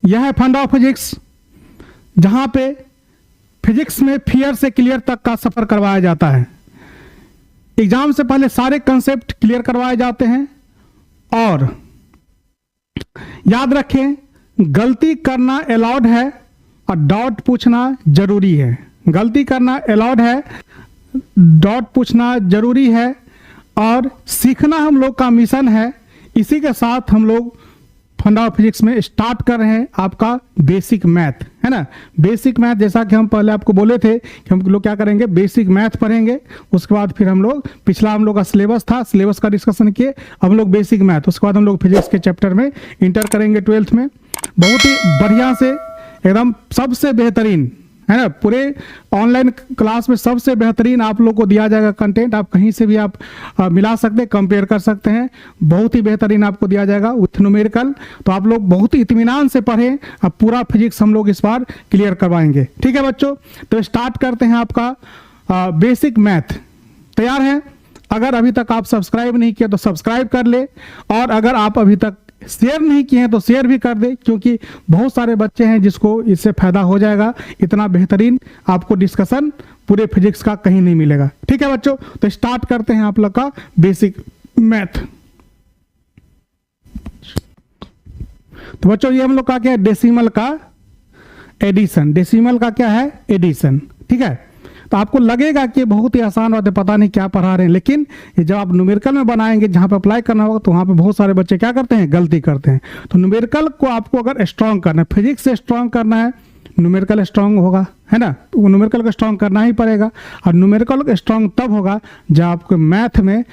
यह है फंडा ऑफ फिजिक्स, जहां पे फिजिक्स में फियर से क्लियर तक का सफर करवाया जाता है। एग्जाम से पहले सारे कंसेप्ट क्लियर करवाए जाते हैं। और याद रखें, गलती करना अलाउड है और डाउट पूछना जरूरी है। गलती करना अलाउड है, डाउट पूछना जरूरी है, और सीखना हम लोग का मिशन है। इसी के साथ हम लोग फंडा ऑफ फिजिक्स में स्टार्ट कर रहे हैं आपका बेसिक मैथ, है ना। बेसिक मैथ, जैसा कि हम पहले आपको बोले थे कि हम लोग क्या करेंगे, बेसिक मैथ पढ़ेंगे, उसके बाद फिर हम लोग पिछला हम लोग का सिलेबस था, सिलेबस का डिस्कशन किए, अब हम लोग बेसिक मैथ, उसके बाद हम लोग फिजिक्स के चैप्टर में इंटर करेंगे 12th में। बहुत ही बढ़िया से एकदम सबसे बेहतरीन, है ना, पूरे ऑनलाइन क्लास में सबसे बेहतरीन आप लोग को दिया जाएगा कंटेंट। आप कहीं से भी आप मिला सकते हैं, कंपेयर कर सकते हैं, बहुत ही बेहतरीन आपको दिया जाएगा विथ न्यूमेरिकल। तो आप लोग बहुत ही इत्मीनान से पढ़ें। अब पूरा फिजिक्स हम लोग इस बार क्लियर करवाएंगे, ठीक है बच्चों। तो स्टार्ट करते हैं आपका बेसिक मैथ। तैयार है? अगर अभी तक आप सब्सक्राइब नहीं किया तो सब्सक्राइब कर ले, और अगर आप अभी तक शेयर नहीं किए हैं तो शेयर भी कर दे, क्योंकि बहुत सारे बच्चे हैं जिसको इससे फायदा हो जाएगा। इतना बेहतरीन आपको डिस्कशन पूरे फिजिक्स का कहीं नहीं मिलेगा, ठीक है बच्चों। तो स्टार्ट करते हैं आप लोग का बेसिक मैथ। तो बच्चों ये हम लोग का क्या है, डेसिमल का एडिशन। डेसिमल का क्या है, एडिशन, ठीक है। तो आपको लगेगा कि बहुत ही आसान बात है, पता नहीं क्या पढ़ा रहे हैं, लेकिन ये जब आप न्यूमेरिकल में बनाएंगे, जहां पे अप्लाई करना होगा, तो वहां पे बहुत सारे बच्चे क्या करते हैं, गलती करते हैं। तो न्यूमेरिकल को आपको अगर स्ट्रांग करना है, फिजिक्स से स्ट्रांग करना है, न्यूमेरिकल स्ट्रांग होगा, है ना। तो न्यूमेरिकल को स्ट्रांग करना ही पड़ेगा, और न्यूमेरिकल स्ट्रांग तब होगा जब आपको मैथ में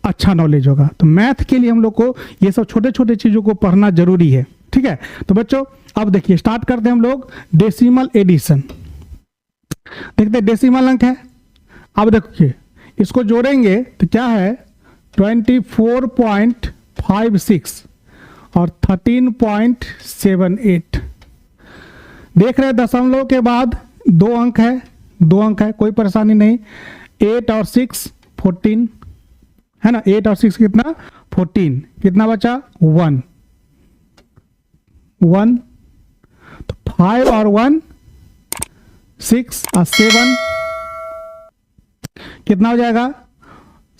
अच्छा नॉलेज होगा। तो मैथ के लिए हम लोग को ये सब छोटे छोटे चीज़ों को पढ़ना जरूरी है, ठीक है। तो बच्चों अब देखिए, स्टार्ट करते हैं हम लोग डेसिमल एडिशन। देखते हैं डेसिमल अंक है। अब देखिए इसको जोड़ेंगे तो क्या है, 24.56 और 13.78। देख रहे हैं दशमलव के बाद दो अंक है, कोई परेशानी नहीं। 8 और 6 14, है ना। 8 और 6 कितना, 14। कितना बचा, 1। तो 5 और 1 6 और 7 कितना हो जाएगा,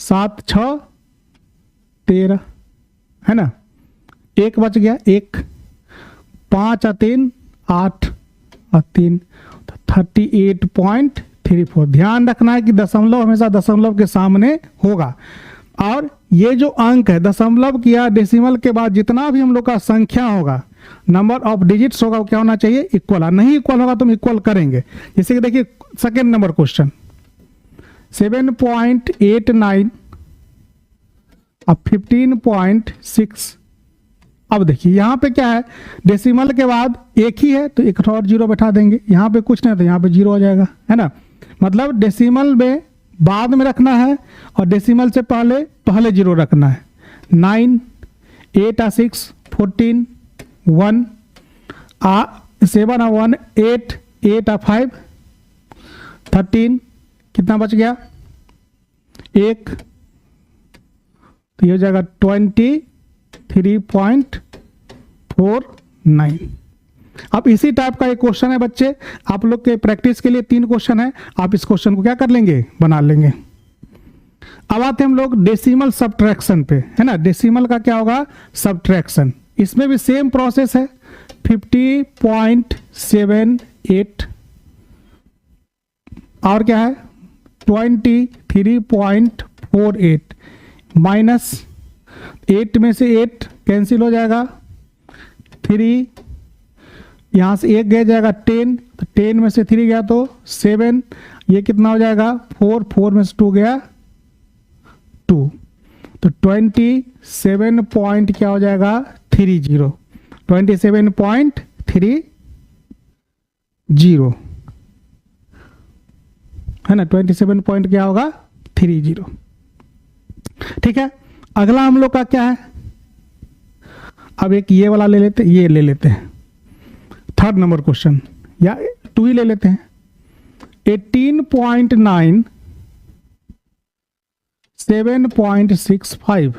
7 6 13, है ना। 1 बच गया, 1। 5 और 3 8 और 3 तो 38.34। ध्यान रखना है कि दशमलव हमेशा दशमलव के सामने होगा। और ये जो अंक है दशमलव किया डेसिमल के बाद जितना भी हम लोग का संख्या होगा, नंबर ऑफ डिजिट्स होगा, वो क्या होना चाहिए, इक्वल। नहीं इक्वल होगा तो हम इक्वल करेंगे। जैसे कि देखिए सेकेंड नंबर क्वेश्चन 7.89 अब 15.6। अब देखिए यहाँ पे क्या है, डेसिमल के बाद एक ही है तो एक और जीरो बैठा देंगे। यहाँ पे कुछ नहीं तो यहाँ पे जीरो हो जाएगा, है ना। मतलब डेसिमल में बाद में रखना है और डेसिमल से पहले जीरो रखना है। 9 8 और 6 14 1 7 और 1 8 8 और 5 13। कितना बच गया, 1। तो ये हो जाएगा 23.49। अब इसी टाइप का एक क्वेश्चन है बच्चे, आप लोग के प्रैक्टिस के लिए 3 क्वेश्चन है। आप इस क्वेश्चन को क्या कर लेंगे, बना लेंगे। अब आते हैं हम लोग डेसिमल सब्ट्रैक्शन पे, है ना। डेसिमल का क्या होगा, सब्ट्रैक्शन। इसमें भी सेम प्रोसेस है। 50.78 और क्या है 23.48 माइनस 8 में से 8 कैंसिल हो जाएगा। 3 यहाँ से 1 गया जाएगा 10, तो 10 में से 3 गया तो 7। ये कितना हो जाएगा 4, 4 में से 2 गया 2, तो 27 पॉइंट क्या हो जाएगा 30, 27.30, है ना। 27 पॉइंट क्या होगा 30, ठीक है। अगला हम लोग का क्या है, अब एक ये वाला ले लेते हैं, थर्ड नंबर क्वेश्चन, या 2 ही ले लेते हैं। 18.9 7.65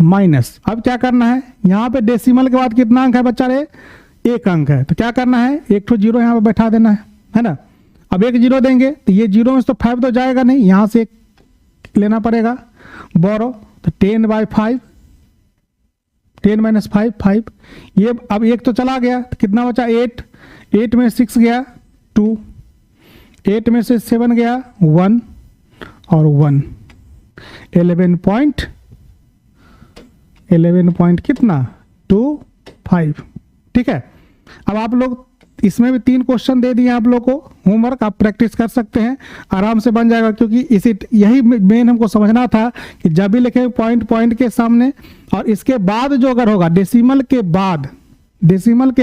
माइनस, अब क्या करना है, यहाँ पे डेसिमल के बाद कितना अंक है बच्चा रे, एक अंक है, तो क्या करना है, एक तो जीरो यहाँ पे बैठा देना है ना। अब एक जीरो देंगे तो ये जीरो में तो 5 तो जाएगा नहीं, यहाँ से एक लेना पड़ेगा बोरो, तो 10/5, 10 माइनस 5 5, ये अब एक तो चला गया तो कितना बचा 8, 8 में 6 गया 2, 8 में से 7 गया 1 और 1, 11 पॉइंट कितना 25। ठीक है, अब आप लोग इसमें भी 3 क्वेश्चन दे दिए आप लोग को होमवर्क, आप प्रैक्टिस कर सकते हैं, आराम से बन जाएगा, क्योंकि इसी यही मेन हमको समझना था कि जब भी लिखे पॉइंट पॉइंट के सामने और इसके बाद जो अगर होगा डेसिमल के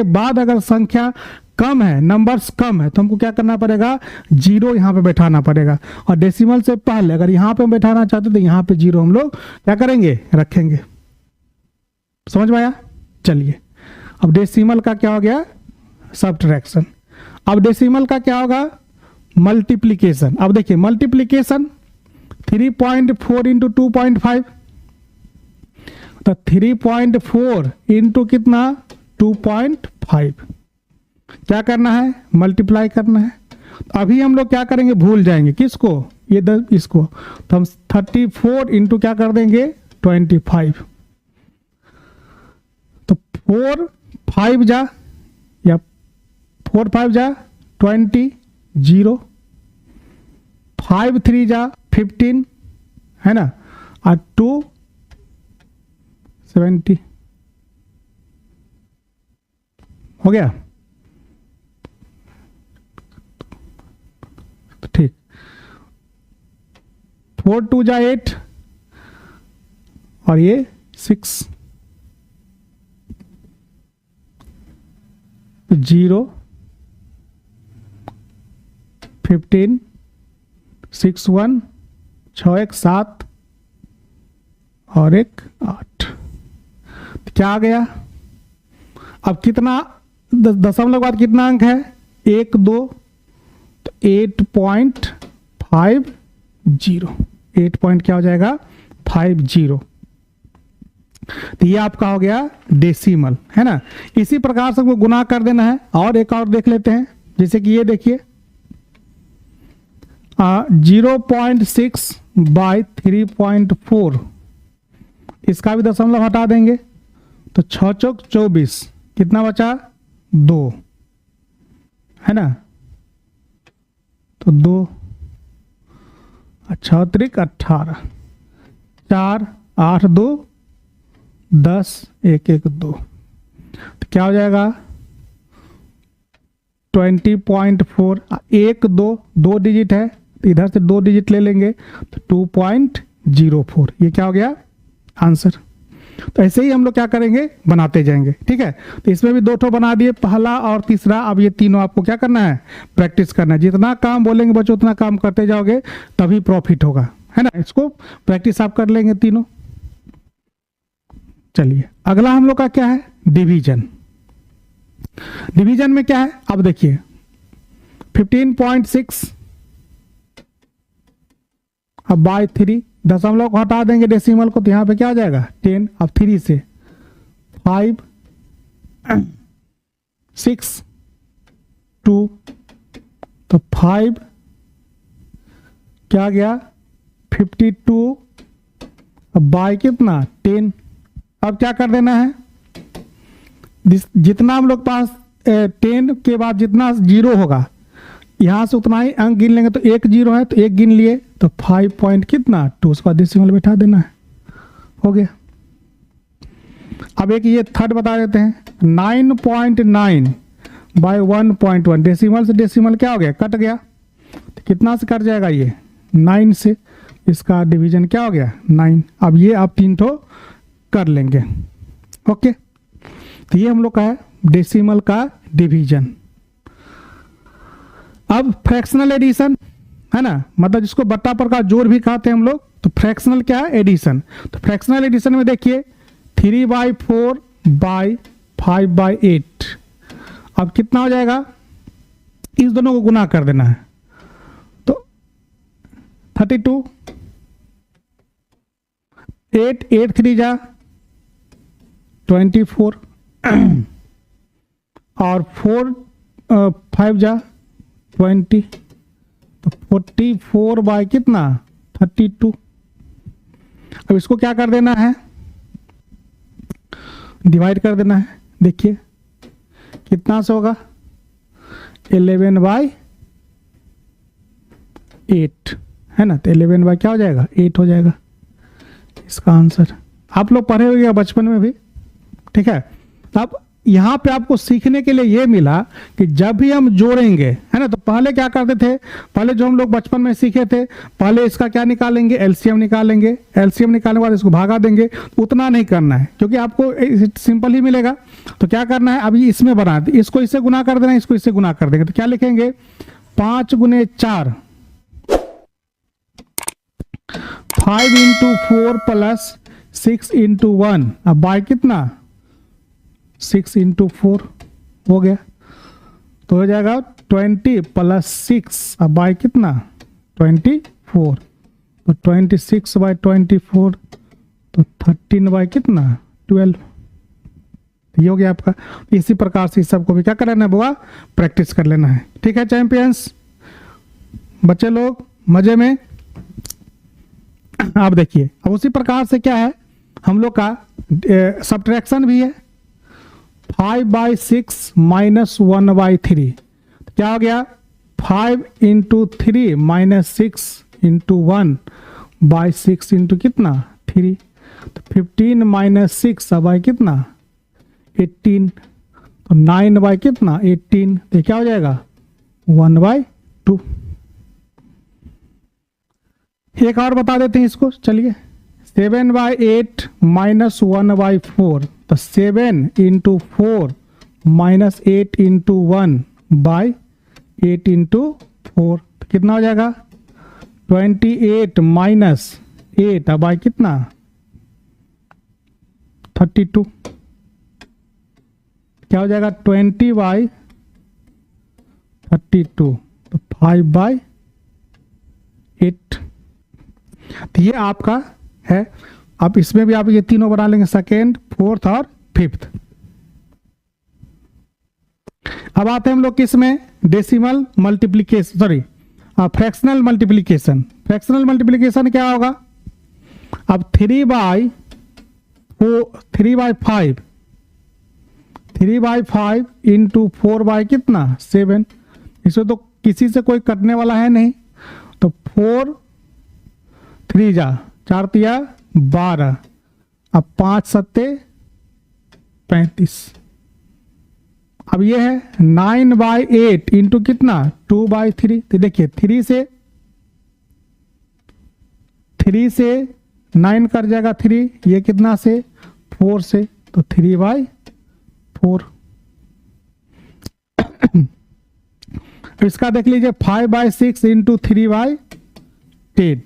बाद अगर संख्या कम है, नंबर्स कम है, तो हमको क्या करना पड़ेगा, जीरो यहाँ पे बैठाना पड़ेगा, और डेसिमल से पहले अगर यहाँ पे बैठाना चाहते तो यहाँ पे जीरो हम लोग क्या करेंगे, रखेंगे। समझ में आया? चलिए, अब डेसिमल का क्या हो गया, सब्ट्रैक्शन। अब डेसिमल का क्या होगा, मल्टीप्लिकेशन। अब देखिए मल्टीप्लिकेशन 3.4 इंटू 2.5, तो 3.4 इंटू कितना 2.5, क्या करना है, मल्टीप्लाई करना है। अभी हम लोग क्या करेंगे, भूल जाएंगे किसको, ये इसको, तो हम 34 इंटू क्या कर देंगे 25, तो 4 5 जा या 4 5 जा 20, 0 5 3 जा 15 है ना, और 2 70 हो गया। ठीक, 4 2 जा 8 और ये 6, 0 15 6 1 6 1 7 और 1 8, तो क्या आ गया, अब कितना दशमलव के बाद कितना अंक है, 1 2, तो 8.50, 8 पॉइंट क्या हो जाएगा 50, तो ये आपका हो गया डेसिमल, है ना। इसी प्रकार से गुना कर देना है, और एक और देख लेते हैं, जैसे कि ये देखिए 0.6 बाई 3.4, इसका भी दशमलव हटा देंगे, तो 6 चौक 24, कितना बचा 2, है ना, तो 2 6 त्रिक 18, 4 8 2 10 1 1 2, तो क्या हो जाएगा 20.4, 1 2 डिजिट है, तो इधर से 2 डिजिट ले लेंगे, तो 2.04, ये क्या हो गया आंसर। तो ऐसे ही हम लोग क्या करेंगे, बनाते जाएंगे। ठीक है, तो इसमें भी 2 ठो बना दिए, पहला और तीसरा। अब ये तीनों आपको क्या करना है, प्रैक्टिस करना है। जितना काम बोलेंगे बच्चों उतना काम करते जाओगे, तभी प्रॉफिट होगा, है ना। इसको प्रैक्टिस आप कर लेंगे तीनों। चलिए, अगला हम लोग का क्या है, डिवीजन। डिवीजन में क्या है, अब देखिए 15.6 अब बाय 3, दशमलव को हटा देंगे डेसिमल को, तो यहाँ पे क्या आ जाएगा 10। अब 3 से 5 6 2, तो 5 क्या गया 52, अब बाय कितना 10। अब क्या कर देना है, जितना हम लोग पास 10 के बाद जितना जीरो होगा, यहाँ से उतना ही अंक गिन लेंगे, तो 1 0 है तो 1 गिन लिए, तो 5 पॉइंट कितना 2, उसका डेसिमल बैठा देना है, हो गया। अब एक ये थर्ड बता देते हैं, 9.9 बाय 1.1, डेसिमल से डेसिमल क्या हो गया, कट गया, तो कितना से कट जाएगा ये 9 से, इसका डिवीजन क्या हो गया 9। अब ये आप 3 ठो कर लेंगे, ओके। तो ये हम लोग का है डेसिमल का डिवीजन। अब फ्रैक्शनल एडिशन, है ना, मतलब जिसको बट्टा पर का जोड़ भी कहते हैं हम लोग, तो फ्रैक्शनल क्या है, एडिशन। तो फ्रैक्शनल एडिशन में देखिए 3/4 बाई 5/8, अब कितना हो जाएगा, इस दोनों को गुना कर देना है, तो 32, 8 8 3 जा 24 और 4 5 जा 20, तो 44 बाय कितना 32। अब इसको क्या कर देना है, डिवाइड कर देना है। देखिए कितना से होगा 11 बाय 8 है ना, तो 11 बाय क्या हो जाएगा 8 हो जाएगा इसका आंसर। आप लोग पढ़े हुए बचपन में भी, ठीक है। अब यहाँ पे आपको सीखने के लिए ये मिला कि जब भी हम जोड़ेंगे, है ना, तो पहले क्या करते थे, पहले जो हम लोग बचपन में सीखे थे, पहले इसका क्या निकालेंगे, एलसीएम निकालेंगे, एलसीएम निकालने के बाद इसको भागा देंगे। उतना नहीं करना है क्योंकि आपको सिंपल ही मिलेगा। तो क्या करना है, अभी इसमें बना दे, इसको इससे गुना कर देना, इसको इससे गुना कर देंगे। तो क्या लिखेंगे 5 गुने 4 5 इंटू 4 प्लस 6 इंटू 1, अब बाय कितना 6 इंटू 4 हो गया, तो हो जाएगा 20 प्लस 6, अब बाय कितना 24, तो 26 बाय 24, तो 13 बाय कितना 12। ये हो गया आपका। इसी प्रकार से सबको भी क्या करना है बुआ, प्रैक्टिस कर लेना है। ठीक है चैंपियंस, बच्चे लोग मजे में। आप देखिए अब उसी प्रकार से क्या है हम लोग का सब्ट्रैक्शन भी है। 5 बाई 6 माइनस 1 बाई 3, क्या हो गया 5 into 3 minus 6 into 1 by 6 into कितना 3, तो 15 माइनस 6 बाई कितना 18, तो 9 बाई कितना 18, तो क्या हो जाएगा 1 बाई 2। एक और बता देते हैं इसको, चलिए 7 बाई 8 माइनस 1 बाई 4, तो 7 into 4 minus 8 into 1 by 8 into 4, तो कितना हो जाएगा 28 माइनस 8 बाई कितना 32, क्या हो जाएगा 20 बाई 32, तो 5 बाई 8। तो ये आपका है। आप इसमें भी आप ये तीनों बना लेंगे, सेकेंड, फोर्थ और फिफ्थ। अब आते हैं हम लोग किस में, decimal multiplication, sorry fractional multiplication. Fractional multiplication क्या होगा, अब 3 बाई 5 इंटू 4 बाई कितना 7, इसमें तो किसी से कोई कटने वाला है नहीं, तो 4 3 जा 4 तिया 12, अब 5 सत्ते 35। अब ये है 9 बाई 8 इंटू कितना 2 बाई 3, तो देखिए 3 से 9 कर जाएगा 3, ये कितना से 4 से, तो 3 बाई 4। इसका देख लीजिए 5 बाई 6 इंटू 3 बाई 10,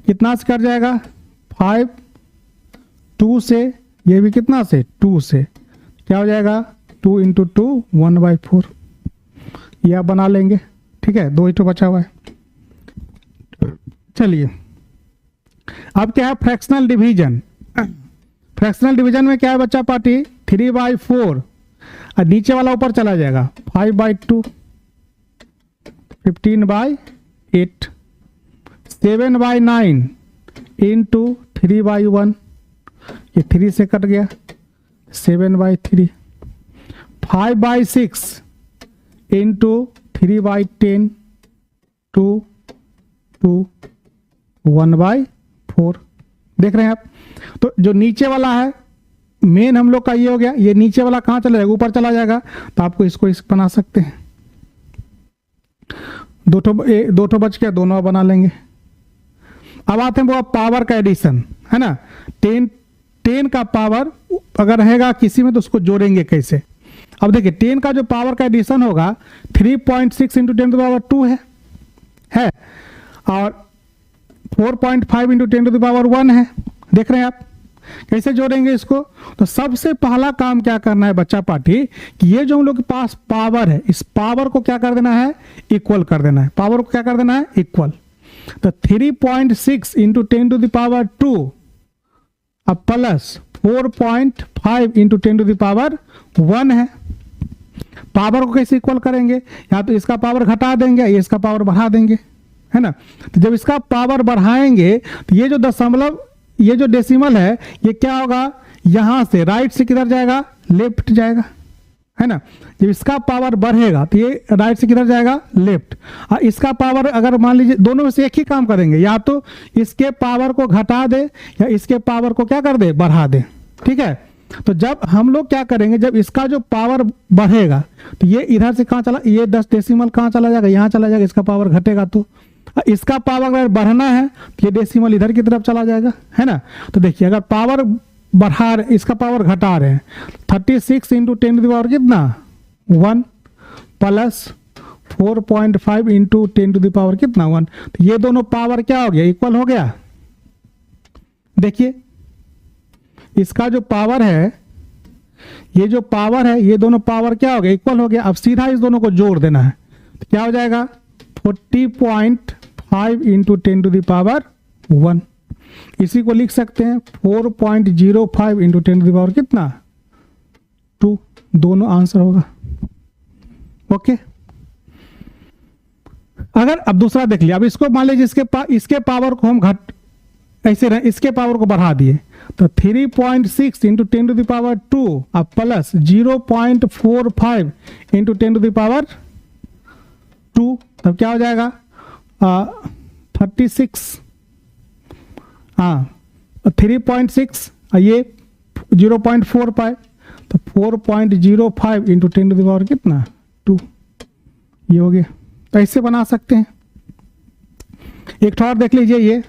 कितना से कर जाएगा 5, 2 से, ये भी कितना से 2 से, क्या हो जाएगा 2 इंटू 2 1 बाई 4, ये आप बना लेंगे। ठीक है, 2 ही तो बचा हुआ है। चलिए अब क्या है फ्रैक्शनल डिवीजन। फ्रैक्शनल डिवीजन में क्या है बच्चा पार्टी 3 बाई 4 और नीचे वाला ऊपर चला जाएगा 5 by 2, 15 by 8, 7 by 9 into 3 by 1, ये 3 से कट गया 7 by 3, 5 by 6 into 3 by 10 2 2 1 by 4। देख रहे हैं आप, तो जो नीचे वाला है मेन हम लोग का ये हो गया, ये नीचे वाला कहाँ चला जाएगा ऊपर चला जाएगा, तो आपको इसको इस बना सकते हैं। दो ठो बच गया, दोनों बना लेंगे। अब आते हैं वो पावर का एडिशन, है ना। 10 का पावर अगर रहेगा किसी में तो उसको जोड़ेंगे कैसे। अब देखिए 10 का जो पावर का एडिशन होगा 3.6 इंटू 10 टू द पावर 2 है और 4.5 इंटू 10 टू द पावर 1 है। देख रहे हैं आप कैसे जोड़ेंगे इसको। तो सबसे पहला काम क्या करना है बच्चा पार्टी कि ये जो हम लोग के पास पावर है, इस पावर को क्या कर देना है इक्वल कर देना है। पावर को क्या कर देना है इक्वल। तो 3.6 इंटू 10 टू द पावर 2 अब plus 4.5 into 10 to the power 1 है। पावर को कैसे इक्वल करेंगे, या तो इसका पावर घटा देंगे या इसका पावर बढ़ा देंगे, है ना। तो जब इसका पावर बढ़ाएंगे तो ये जो दशमलव, ये जो डेसिमल है, ये क्या होगा, यहां से राइट से किधर जाएगा, लेफ्ट जाएगा, है ना। जब इसका पावर बढ़ेगा तो ये राइट से किधर जाएगा, लेफ्ट। और इसका पावर अगर मान लीजिए दोनों में से एक ही काम करेंगे, या तो इसके पावर को घटा दे या इसके पावर को क्या कर दे, बढ़ा दे, ठीक है। तो जब हम लोग क्या करेंगे, जब इसका जो पावर बढ़ेगा तो ये इधर से कहाँ चला, ये 10 डेसिमल कहाँ चला जाएगा, यहाँ चला जाएगा। इसका पावर घटेगा तो इसका पावर अगर बढ़ना है तो ये डेसिमल इधर की तरफ चला जाएगा, है ना। तो देखिए अगर पावर बढ़ा रहे, इसका पावर घटा रहे हैं, 36 इंटू 10 टू द पावर कितना 1 plus 4.5 into 10 to the power कितना 1। तो ये दोनों पावर क्या हो गया, इक्वल हो गया। देखिए इसका जो पावर है, ये जो पावर है, ये दोनों पावर क्या हो गया, इक्वल हो गया। अब सीधा इस दोनों को जोड़ देना है तो क्या हो जाएगा 40.5 इंटू 10 टू द पावर 1। इसी को लिख सकते हैं 4.05 इंटू 10 टू द पावर कितना 2। दोनों आंसर होगा, ओके। अगर अब दूसरा देख लिया, अब इसको मान लीजिए इसके पावर को हम ऐसे इसके पावर को बढ़ा दिए तो 3.6 इंटू 10 टू द पावर 2 अब plus 0.45 into 10 to the power 2, तब क्या हो जाएगा 36, हाँ 3.6 ये 0.45 तो 4.05 इंटू 10 टू द पावर कितना 2, ये हो गया। तो ऐसे बना सकते हैं। एक और देख लीजिए, ये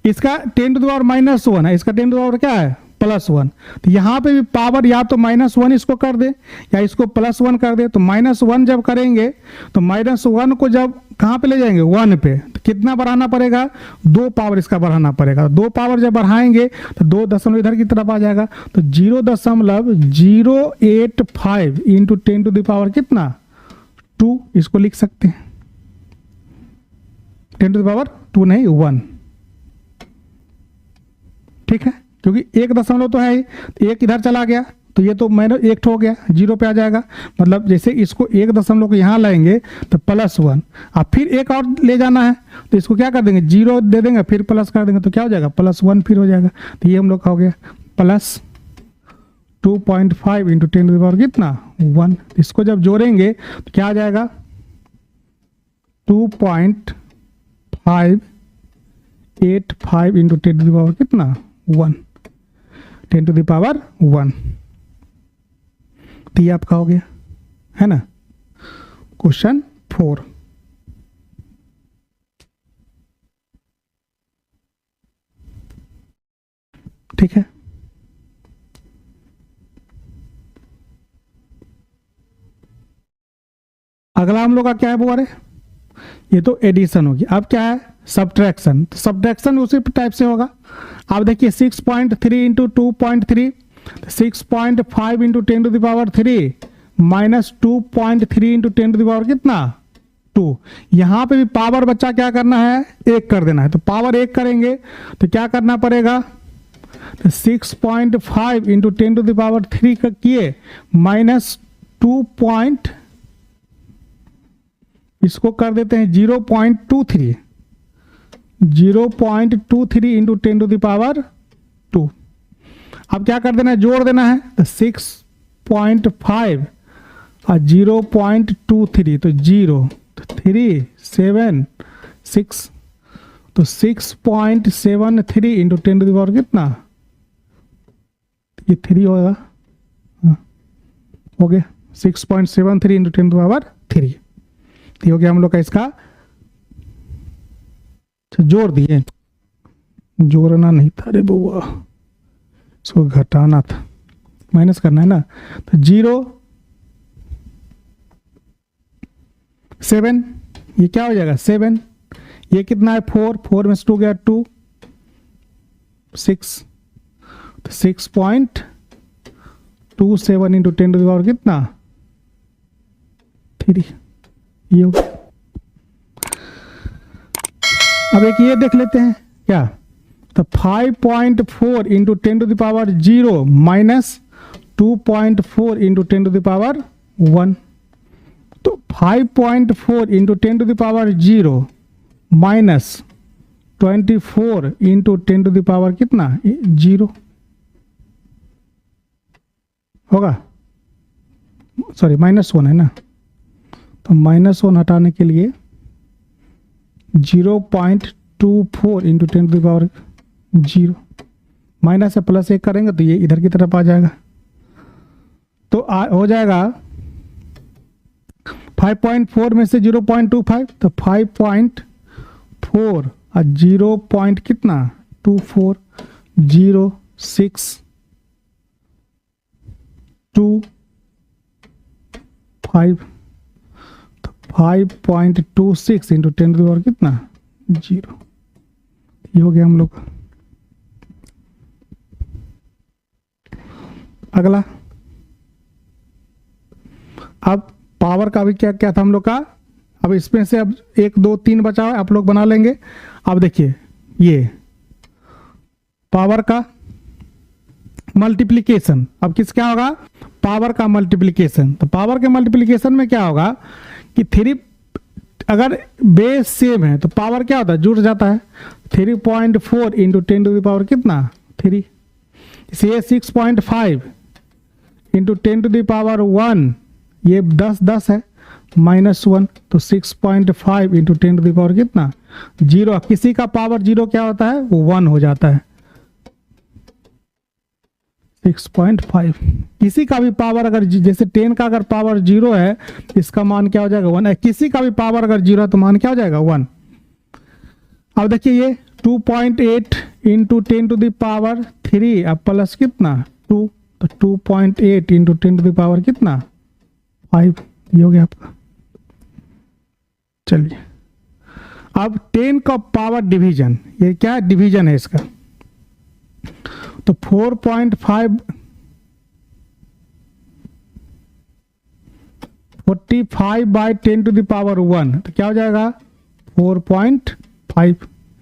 इसका 10 टू द पावर -1 है, इसका 10 टू द पावर क्या है +1। तो यहाँ पे भी पावर या तो -1 इसको कर दे या इसको +1 कर दे। तो -1 जब करेंगे तो -1 को जब कहाँ पे ले जाएंगे 1 पे, तो कितना बढ़ाना पड़ेगा 2 पावर इसका बढ़ाना पड़ेगा। 2 पावर जब बढ़ाएंगे तो 2 दशमलव इधर की तरफ आ जाएगा तो 0.085 इंटू 10 टू द पावर कितना 2, इसको लिख सकते हैं 10 टू द पावर 2 नहीं 1, ठीक है। क्योंकि 1 दशमलव तो है ही, एक इधर चला गया तो ये तो -1 हो गया, 0 पे आ जाएगा। मतलब जैसे इसको 1 दशमलव को यहाँ लाएंगे तो +1, अब फिर एक और ले जाना है तो इसको क्या कर देंगे 0 दे देंगे, फिर प्लस कर देंगे तो क्या हो जाएगा +1 फिर हो जाएगा। तो ये हम लोग का हो गया plus 2.5 into 10 to the power कितना 1। इसको जब जोड़ेंगे तो क्या आ जाएगा 2.585 इंटू 10 टू द पावर कितना 1, 10 टू द पावर 1। तो ये आपका हो गया, है ना। क्वेश्चन 4, ठीक है। अगला हम लोग का क्या है बुआ रे, ये तो एडिशन होगी। अब क्या है सब्ट्रैक्शन। तो सब्ट्रैक्शन उसी टाइप से होगा। आप देखिए 6.3 into 2.3, 6.5 into 10 to the power 3 minus 2.3 into 10 to the power कितना 2। यहाँ पे भी पावर बच्चा क्या करना है 1 कर देना है। तो पावर 1 करेंगे तो क्या करना पड़ेगा, तो 6.5 इंटू 10 टू द पावर 3 का किए माइनस 2. इसको कर देते हैं 0.23 इंटू 10 टू द पावर 2। अब क्या कर देना है जोड़ देना है तो 6.5 और 0.23 तो 0 तो 3 7 6 तो 6.73 इंटू 10 टू द पावर कितना, ये 3 होगा, हो गया 6.73 इंटू 10 टू द पावर 3। ये हो गया हम लोग का इसका। जोड़ दिए, जोड़ना नहीं था रे बुआ, इसको घटाना था, माइनस करना है ना। तो 0.7 ये क्या हो जाएगा 7, ये कितना है 4 में से 2 गया 2 6 तो 6.27 इंटू 10 टू द पावर कितना 3, ये हो गया। अब एक ये देख लेते हैं क्या, तो 5.4 into 10 to the power 0 minus 2.4 into 10 to the power 1। तो 5.4 into 10 to the power 0 minus 24 into 10 to the power कितना 0 होगा, सॉरी -1 है ना। तो -1 हटाने के लिए 0.24 into 10 to the power 0 minus से प्लस 1 करेंगे तो ये इधर की तरफ आ जाएगा। तो हो जाएगा 5.4 में से 0.25 तो 5.4 और 0 पॉइंट कितना 24 0 6 2 5 तो 5.26 इंटू 10 टू द पावर कितना 0। ये हो गया हम लोग का। अगला अब पावर का भी क्या क्या था हम लोग का। अब इसमें से अब 1 2 3 बचा है, आप लोग बना लेंगे। अब देखिए ये पावर का मल्टीप्लिकेशन, अब किस क्या होगा पावर का मल्टीप्लिकेशन। तो पावर के मल्टीप्लिकेशन में क्या होगा कि 3 अगर बेस सेम है तो पावर क्या होता है जुड़ जाता है। 3.4 इंटू 10 टू द पावर कितना 3, इसे 6.5 इंटू 10 टू द पावर 1, ये 10 है -1 तो 6.5 इंटू 10 टू द पावर कितना 0। किसी का पावर 0 क्या होता है वो 1 हो जाता है 6.5। किसी का भी पावर अगर जैसे 10 का अगर पावर 0 है इसका मान क्या हो जाएगा 1 है। किसी का भी पावर अगर 0 है तो मान क्या हो जाएगा 1। अब देखिए ये 2.8 इंटू 10 टू द पावर 3 अब प्लस कितना 2 तो 2.8 इंटू 10 टू द पावर कितना 5, ये हो गया आपका। चलिए अब 10 का पावर डिवीजन, ये क्या डिवीजन है इसका। तो 4.5 45 बाई 10 टू द पावर 1 तो क्या हो जाएगा 4.5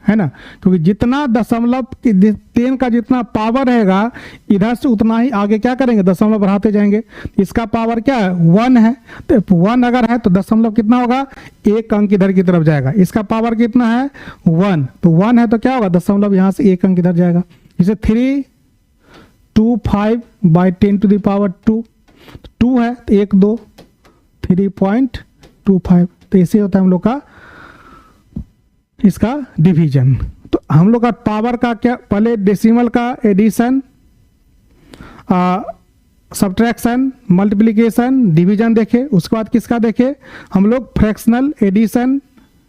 है ना, क्योंकि जितना दशमलव 10 का जितना पावर रहेगा इधर से उतना ही आगे क्या करेंगे दशमलव बढ़ाते जाएंगे। इसका पावर क्या है 1 है तो 1 अगर है तो दशमलव कितना होगा 1 अंक इधर की तरफ जाएगा। इसका पावर कितना है 1 तो 1 है तो क्या होगा दशमलव यहाँ से 1 अंक इधर जाएगा। इसे 325 बाई 10 टू द पावर 2 है तो 1 2 3.25 तो ऐसे होता है हम लोग का इसका डिवीजन। तो हम लोग का पावर का क्या पहले डेसिमल का एडिशन सब्ट्रैक्शन मल्टीप्लिकेशन डिवीजन देखे, उसके बाद किसका देखे हम लोग fractional addition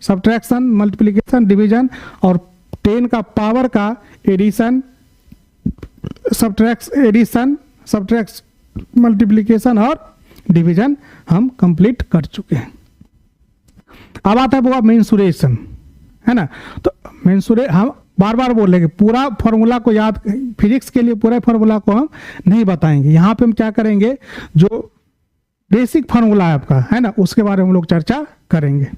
subtraction multiplication division, और 10 का पावर का एडिशन सब्ट्रैक्शन मल्टीप्लिकेशन और डिवीजन हम कंप्लीट कर चुके हैं। अब आता है वो मेंसुरेशन है ना। तो मेंसुरे हम बार बार बोल रहे पूरा फॉर्मूला को याद, फिजिक्स के लिए पूरा फॉर्मूला को हम नहीं बताएंगे। यहाँ पे हम क्या करेंगे जो बेसिक फॉर्मूला है आपका है ना उसके बारे में हम लोग चर्चा करेंगे।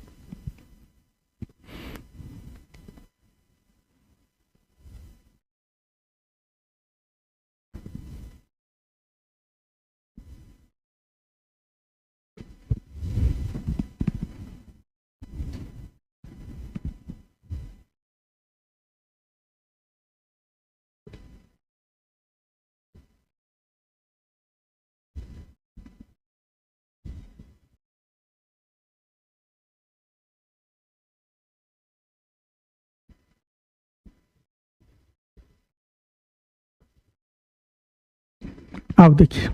अब देखिए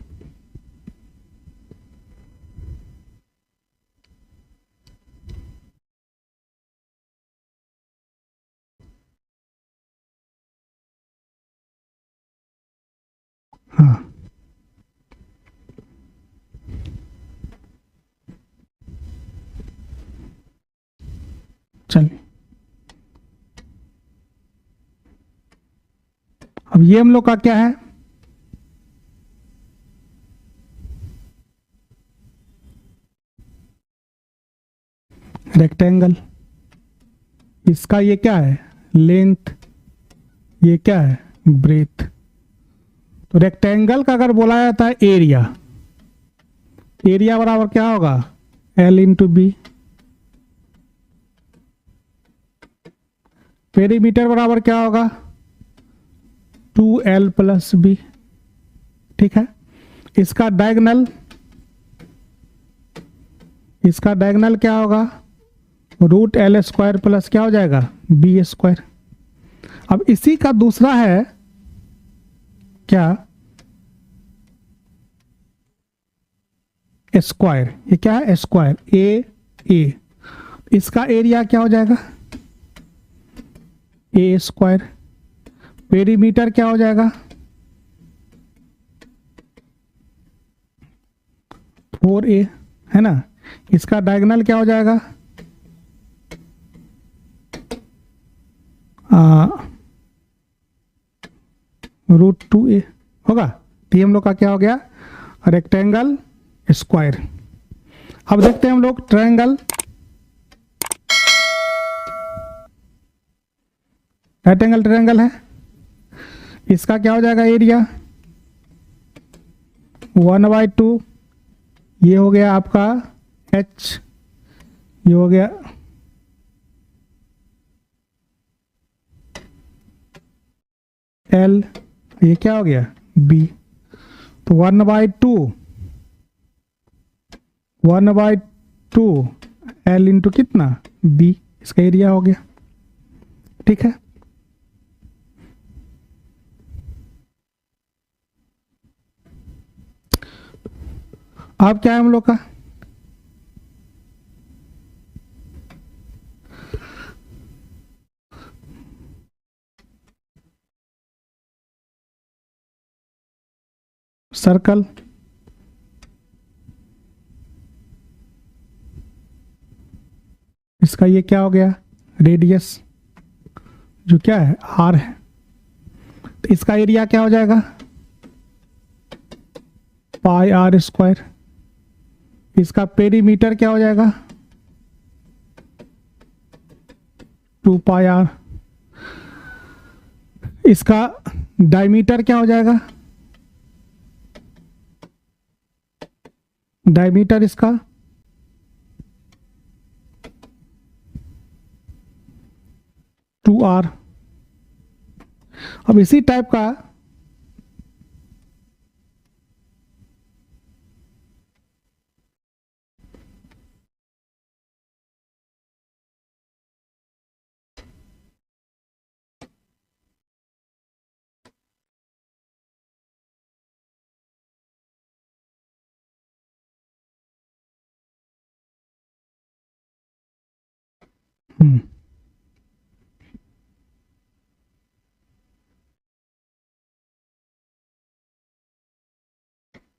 हाँ चलिए अब ये हम लोग का क्या है रेक्टेंगल, इसका ये क्या है लेंथ ये क्या है, ब्रेथ। तो रेक्टेंगल का अगर बोला जाता है एरिया, एरिया बराबर क्या होगा, L इंटू बी। पेरीमीटर बराबर क्या होगा, 2L प्लस बी। ठीक है, इसका डायगोनल, इसका डायगोनल क्या होगा, रूट L स्क्वायर प्लस क्या हो जाएगा, बी स्क्वायर। अब इसी का दूसरा है क्या, स्क्वायर। ये क्या है, स्क्वायर, ए। इसका एरिया क्या हो जाएगा, ए स्क्वायर। पेरीमीटर क्या हो जाएगा, 4A, है ना। इसका डायगोनल क्या हो जाएगा, रूट 2A होगा। तो ये हम लोग का क्या हो गया, रेक्टेंगल स्क्वायर। अब देखते हैं हम लोग ट्रायंगल। राइट एंगल ट्रायंगल है, इसका क्या हो जाएगा एरिया, 1/2। ये हो गया आपका H, ये हो गया L, ये क्या हो गया B। तो 1/2 L इंटू कितना B, इसका एरिया हो गया। ठीक है, अब क्या है हम लोग का, सर्कल। इसका ये क्या हो गया, रेडियस, जो क्या है R है। तो इसका एरिया क्या हो जाएगा, पाई R स्क्वायर। इसका पेरीमीटर क्या हो जाएगा, 2πr। इसका डायमीटर क्या हो जाएगा, डायमीटर इसका 2r। अब इसी टाइप का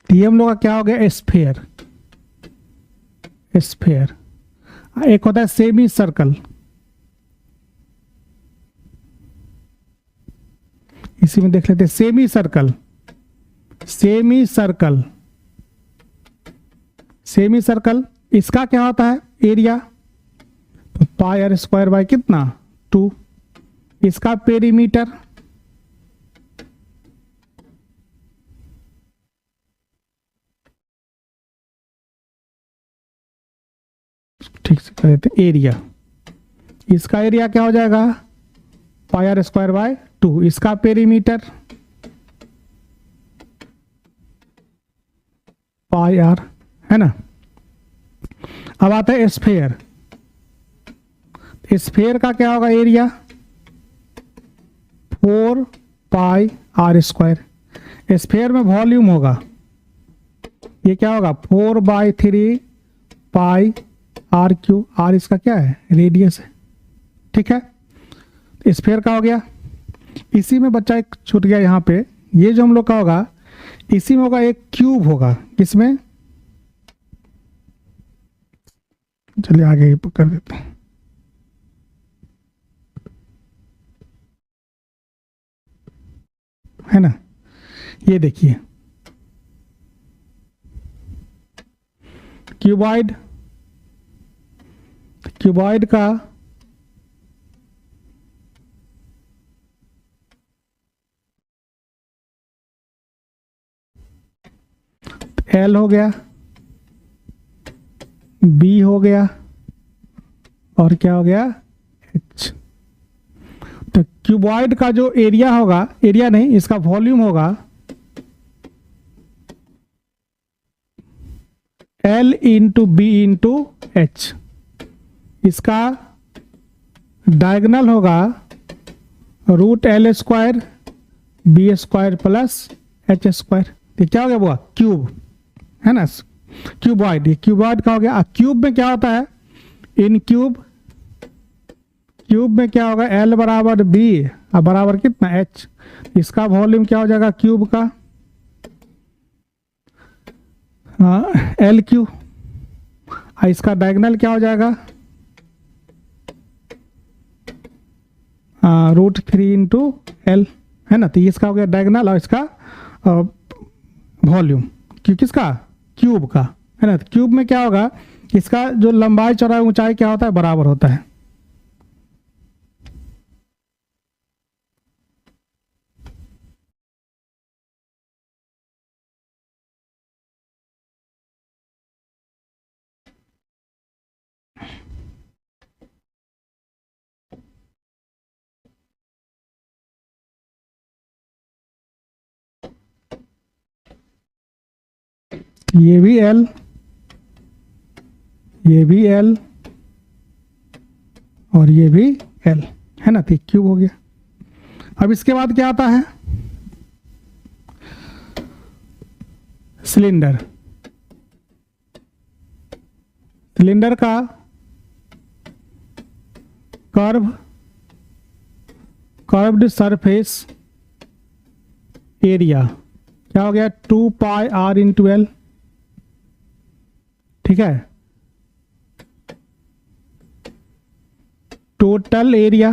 ये हम लोग का क्या हो गया, स्फेयर। स्फेयर, एक होता है सेमी सर्कल, इसी में देख लेते हैं semi circle. Semi circle, semi circle, इसका क्या होता है एरिया, तो पाई R स्क्वायर बाय कितना 2। इसका पेरीमीटर, ठीक से कर देते हैं एरिया। इसका एरिया क्या हो जाएगा, पाई R स्क्वायर बाय 2। इसका पेरीमीटर पाई R, है ना। अब आता है स्फेयर। स्फेयर का क्या होगा एरिया, 4πr स्क्वायर। स्फेयर में वॉल्यूम होगा, ये क्या होगा 4/3 पाई R3। R इसका क्या है, रेडियस है। ठीक है, स्फेयर का हो गया। इसी में बच्चा एक छूट गया यहाँ पे, ये जो हम लोग का होगा इसी में होगा एक क्यूब होगा, किसमें, चलिए आगे कर देते हैं। है ना, ये देखिए क्यूबॉइड। क्यूबॉइड का L हो गया, B हो गया और क्या हो गया, H। तो क्यूबॉइड का जो एरिया होगा, एरिया नहीं, इसका वॉल्यूम होगा L into B into H. इसका डायगोनल होगा root L square B square plus H square. ये क्या हो गया बुआ, क्यूब है ना, क्यूबॉइड। ये क्यूबॉइड का हो गया। क्यूब में क्या होता है, इन क्यूब में क्या होगा, L बराबर B और बराबर कितना H। इसका वॉल्यूम क्या हो जाएगा क्यूब का, L क्यू। इसका डायगोनल क्या हो जाएगा, √3 इंटू L है ना। तो इसका हो गया डायगोनल और इसका वॉल्यूम किसका, क्यूब का है ना। क्यूब में क्या होगा, इसका जो लंबाई चौड़ाई ऊंचाई क्या होता है, बराबर होता है। ये भी L, ये भी L और ये भी L है ना। तो क्यूब हो गया। अब इसके बाद क्या आता है, सिलेंडर। सिलेंडर का कर्व्ड सरफेस एरिया क्या हो गया, 2 पाई R इंटू L। ठीक है, टोटल एरिया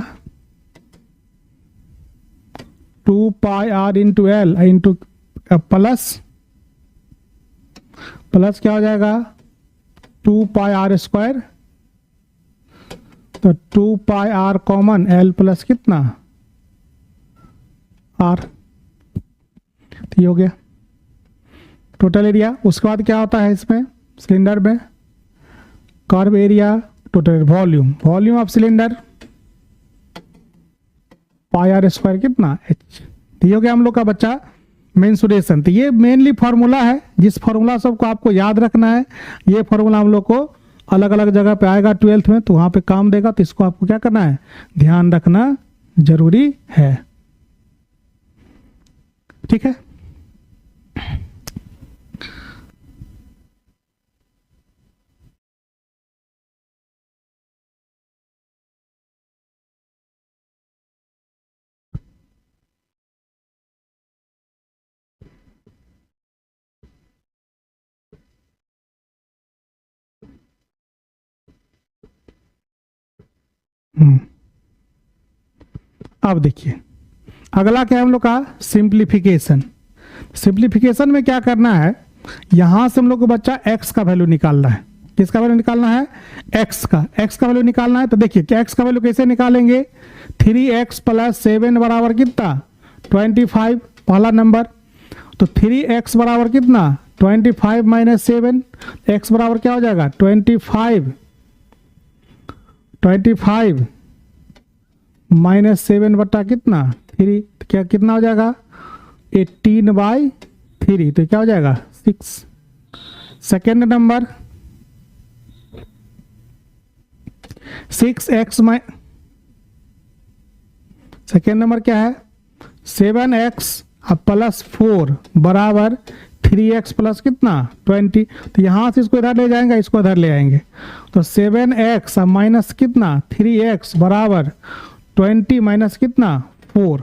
2 पाई R into L into plus क्या हो जाएगा, 2 पाई R स्क्वायर। तो 2 पाई R कॉमन, L प्लस कितना R। तो ये हो गया टोटल एरिया। उसके बाद क्या होता है इसमें, सिलेंडर में curve area, total volume of cylinder pi R square कितना H। तो ये हो गया हम लोग का बच्चा मेंसुरेशन। तो ये मेनली फार्मूला है, जिस फार्मूला सबको आपको याद रखना है। ये फार्मूला हम लोग को अलग अलग जगह पे आएगा 12th में, तो वहाँ पे काम देगा। तो इसको आपको क्या करना है, ध्यान रखना जरूरी है। ठीक है, अब देखिए अगला क्या है हम लोग का, सिंप्लीफिकेशन। सिंप्लीफिकेशन में क्या करना है, यहां से हम लोग को बच्चा x का वैल्यू निकालना है। किसका वैल्यू निकालना है, x का वैल्यू निकालना है। तो देखिए क्या x का वैल्यू कैसे निकालेंगे, 3x प्लस 7 बराबर कितना 25, पहला नंबर। तो 3x बराबर कितना 25 माइनस 7, x बराबर क्या हो जाएगा 25 माइनस 7 बटा कितना 3, तो क्या कितना हो जाएगा 18/3। तो क्या हो जाएगा 6। Second number 6x second number क्या है 7x प्लस 4 बराबर 3x प्लस कितना 20। तो यहां से इसको इधर ले जाएंगे, इसको इधर ले आएंगे। तो 7x माइनस कितना 3x बराबर 20 माइनस कितना 4।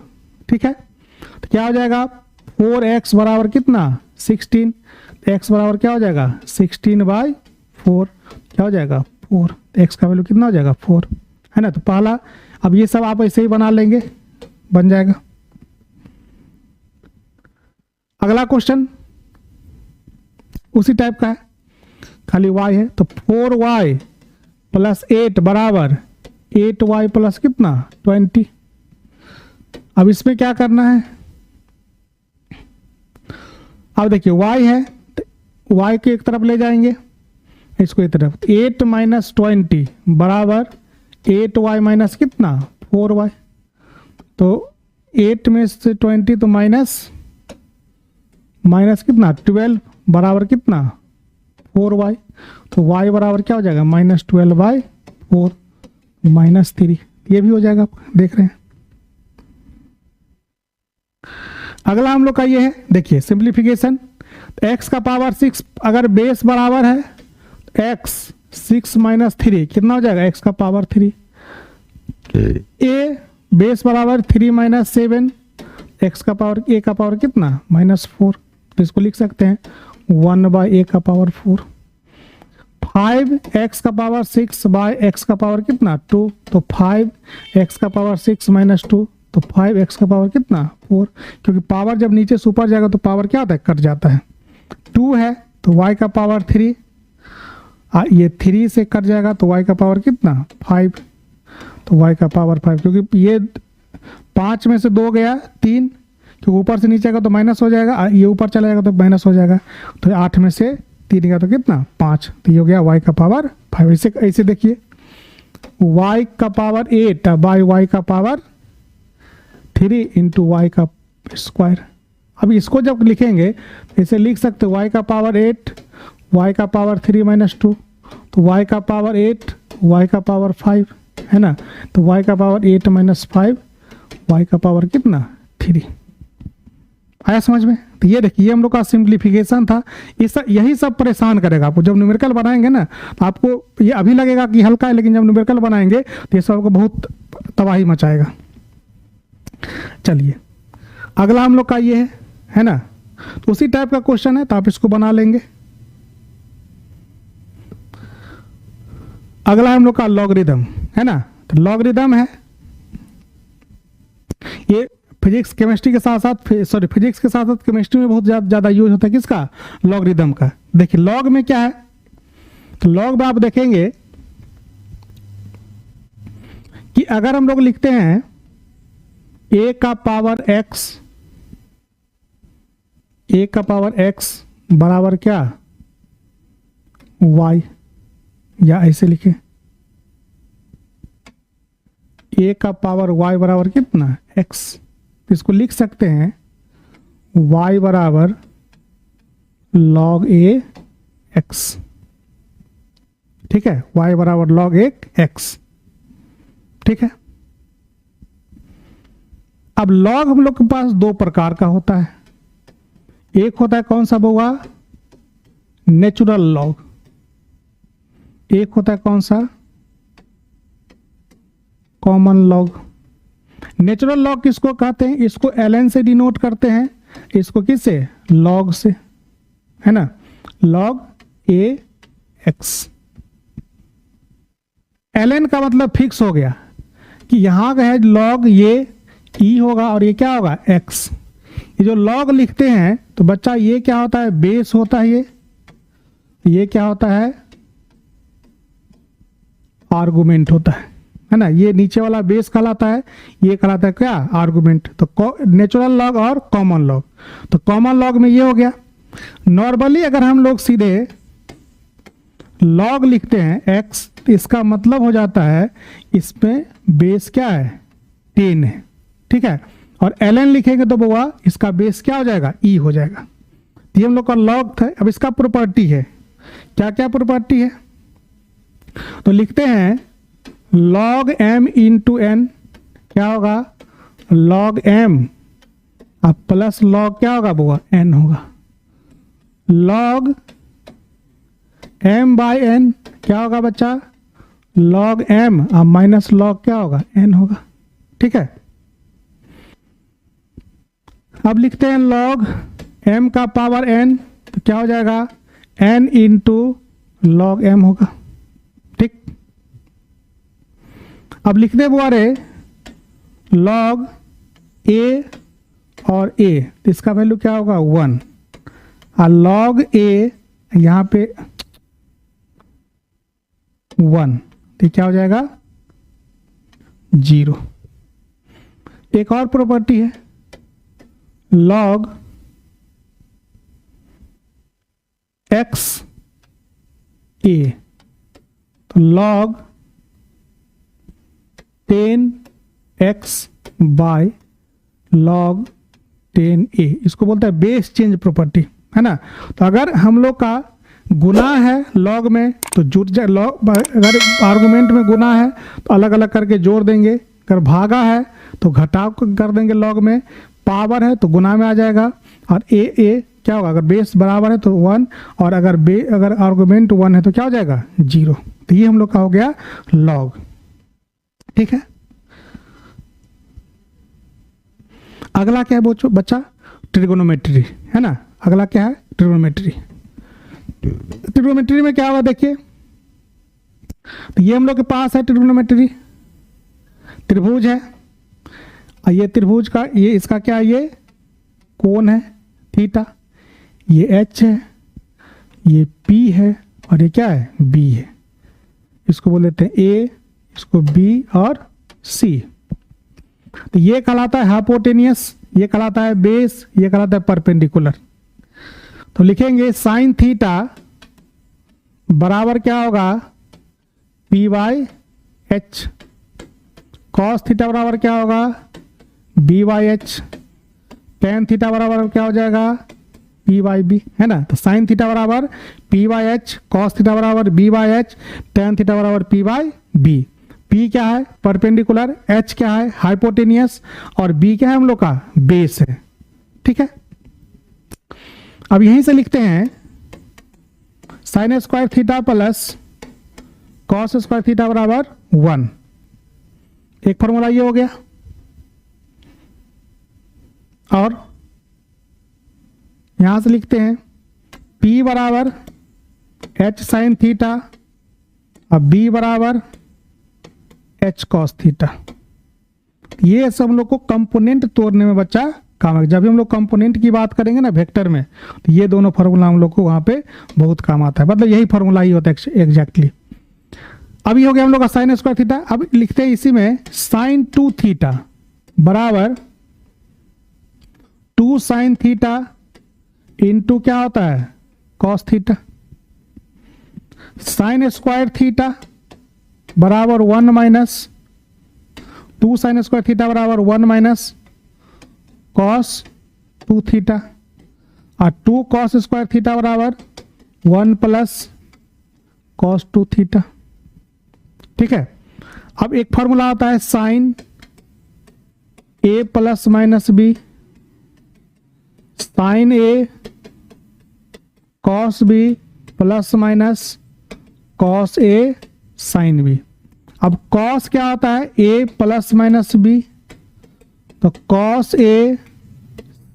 ठीक है, तो क्या हो जाएगा 4x बराबर कितना 16। x बराबर क्या हो जाएगा 16/4। क्या हो जाएगा 4। x का वैल्यू कितना हो जाएगा 4 है ना। तो पहला, अब ये सब आप ऐसे ही बना लेंगे, बन जाएगा। अगला क्वेश्चन उसी टाइप का है, खाली y है। तो 4y प्लस 8 बराबर 8y प्लस कितना 20। अब इसमें क्या करना है, अब देखिए y है, y को एक तरफ ले जाएंगे, इसको एक तरफ, 8 माइनस 20 बराबर 8y माइनस कितना 4y। तो 8 में से 20 तो माइनस कितना 12 बराबर कितना 4y। तो y बराबर क्या हो जाएगा -12/4 -3, ये भी हो जाएगा, आप देख रहे हैं। अगला हम लोग का ये है, देखिए सिंप्लीफिकेशन। x का पावर 6 अगर बेस बराबर है x 6 - 3 कितना हो जाएगा x का पावर 3। a बेस बराबर 3 - 7 x का पावर a का पावर कितना -4, तो इसको लिख सकते हैं 1/a का पावर 4। 5 x का पावर 6 बाय x का पावर कितना 2, तो 5 x का पावर 6 - 2, तो 5 x का पावर कितना 4, क्योंकि पावर जब नीचे से ऊपर जाएगा तो पावर क्या होता है कट जाता है। 2 है तो y का पावर 3, ये 3 से कट जाएगा तो y का पावर कितना 5, तो y का पावर 5, क्योंकि ये 5 में से 2 गया 3, क्योंकि ऊपर से नीचे आएगा तो माइनस हो जाएगा, ये ऊपर चला जाएगा तो माइनस हो जाएगा, तो 8 में से 3 गया तो कितना 5, तो ये हो गया y का पावर 5। ऐसे देखिए y का पावर 8 बाई y का पावर 3 इंटू y का स्क्वायर। अब इसको जब लिखेंगे तो इसे लिख सकते y का पावर 8 y का पावर 3 - 2, तो y का पावर 8 y का पावर 5 है ना, तो y का पावर 8 - 5 y का पावर कितना 3। आया समझ में। तो ये देखिए हम लोग का सिंप्लीफिकेशन था। यही सब परेशान करेगा आपको जब न्यूमेरिकल बनाएंगे ना, तो आपको ये अभी लगेगा कि हल्का है, लेकिन जब न्यूमेरिकल बनाएंगे तो ये सब आपको बहुत तबाही मचाएगा। चलिए अगला हम लोग का ये है ना, तो उसी टाइप का क्वेश्चन है तो आप इसको बना लेंगे। अगला हम लोग का लॉगरिदम है ना, तो लॉगरिदम है ये फिजिक्स केमिस्ट्री के साथ साथ फिजिक्स के साथ साथ केमिस्ट्री में बहुत ज़्यादा यूज होता है किसका लॉगरिदम का। देखिए लॉग में क्या है, तो लॉग में आप देखेंगे कि अगर हम लोग लिखते हैं a का पावर x बराबर क्या y, या ऐसे लिखे a का पावर y बराबर कितना x, इसको लिख सकते हैं y बराबर log a x, ठीक है, y बराबर log a x, ठीक है। अब log हम लोग के पास दो प्रकार का होता है, एक होता है कौन सा बुआ नेचुरल लॉग, एक होता है कौन सा कॉमन लॉग। नेचुरल लॉग किसको कहते हैं, इसको ln से डिनोट करते हैं, इसको किससे लॉग से, है ना, log a x। ln का मतलब फिक्स हो गया कि यहां का है log ये e होगा और ये क्या होगा x। ये जो log लिखते हैं तो बच्चा ये क्या होता है बेस होता है, ये क्या होता है आर्गुमेंट होता है ना, ये नीचे वाला बेस कहलाता है, ये कहलाता है क्या आर्गुमेंट। तो नेचुरल लॉग और कॉमन लॉग, तो कॉमन लॉग में ये हो गया। नॉर्मली अगर हम लोग सीधे लॉग लिखते हैं x, तो इसका मतलब हो जाता है इसमें बेस क्या है 10 है, ठीक है, और ln लिखेंगे तो बुआ इसका बेस क्या हो जाएगा e हो जाएगा। ये हम लोग का लॉग था। अब इसका प्रॉपर्टी है, क्या क्या प्रॉपर्टी है, तो लिखते हैं log m इंटू n क्या होगा log m, अब प्लस log क्या होगा बुआ n होगा, log m बाई n क्या होगा बच्चा log m, अब माइनस log क्या होगा n होगा, ठीक है। अब लिखते हैं log m का पावर n, तो क्या हो जाएगा n इंटू log m होगा, ठीक। अब लिखते बुआरे log a और a, तो इसका वैल्यू क्या होगा 1, और log a यहाँ पे 1, तो क्या हो जाएगा 0। एक और प्रॉपर्टी है log एक्स ए, तो log 10x bye log 10a, इसको बोलते हैं बेस चेंज प्रॉपर्टी, है ना। तो अगर हम लोग का गुना है लॉग में तो जुट जाए, लॉग अगर आर्गुमेंट में गुना है तो अलग अलग करके जोड़ देंगे, अगर भागा है तो घटाव कर देंगे लॉग में, पावर है तो गुना में आ जाएगा, और ए क्या होगा, अगर बेस बराबर है तो 1, और अगर आर्गुमेंट 1 है तो क्या हो जाएगा 0। तो ये हम लोग का हो गया लॉग, ठीक है। अगला क्या है बच्चा, ट्रिगोनोमेट्री, है ना। अगला क्या है, ट्रिगोनोमेट्री। ट्रिगोनोमेट्री में क्या होगा देखिए, तो ये हम लोग के पास है ट्रिगोनोमेट्री, त्रिभुज है, और ये त्रिभुज का ये इसका क्या है, ये कोण है थीटा, ये एच है, ये पी है, और ये क्या है बी है। इसको बोल देते हैं ए, इसको बी और सी। तो ये कहलाता है हाइपोटेनियस, ये कहलाता है बेस, ये कहलाता है परपेंडिकुलर। तो लिखेंगे साइन थीटा बराबर क्या होगा P by H, cos theta बराबर क्या होगा B by H, tan theta बराबर क्या हो जाएगा पी बाई बी, है ना। तो साइन थीटा बराबर P by H, cos theta बराबर B by H, tan theta बराबर पी बाई बी। पी क्या है परपेंडिकुलर, एच क्या है हाइपोटेनियस, और बी क्या है हम लोग का बेस है, ठीक है। अब यहीं से लिखते हैं sine square theta plus cos square theta बराबर 1, एक फॉर्मूला ये हो गया। और यहां से लिखते हैं P बराबर एच साइन थीटा और B बराबर एच कॉस थीटा। ये सब लोग को कंपोनेंट तोड़ने में बच्चा काम है। जब भी हम लोग कंपोनेंट की बात करेंगे ना वेक्टर में, तो ये दोनों फार्मूला हम लोग को वहां पे बहुत काम आता है, मतलब यही फार्मूला ही होता है एग्जैक्टली। अब ये हो गया हम लोग का साइन स्क्वायर थीटा। अब लिखते हैं इसी में साइन 2 थीटा बराबर 2 साइन थीटा इंटू क्या होता है cos theta. Sine square theta बराबर 1 माइनस 2 साइन स्क्वायर थीटा बराबर 1 माइनस कॉस 2 थीटा, और 2 कॉस स्क्वायर थीटा बराबर 1 प्लस कॉस 2 थीटा, ठीक है। अब एक फॉर्मूला आता है sine A plus minus B, sine A cos B plus minus cos A sine B. अब कॉस क्या होता है ए प्लस माइनस बी, तो cos A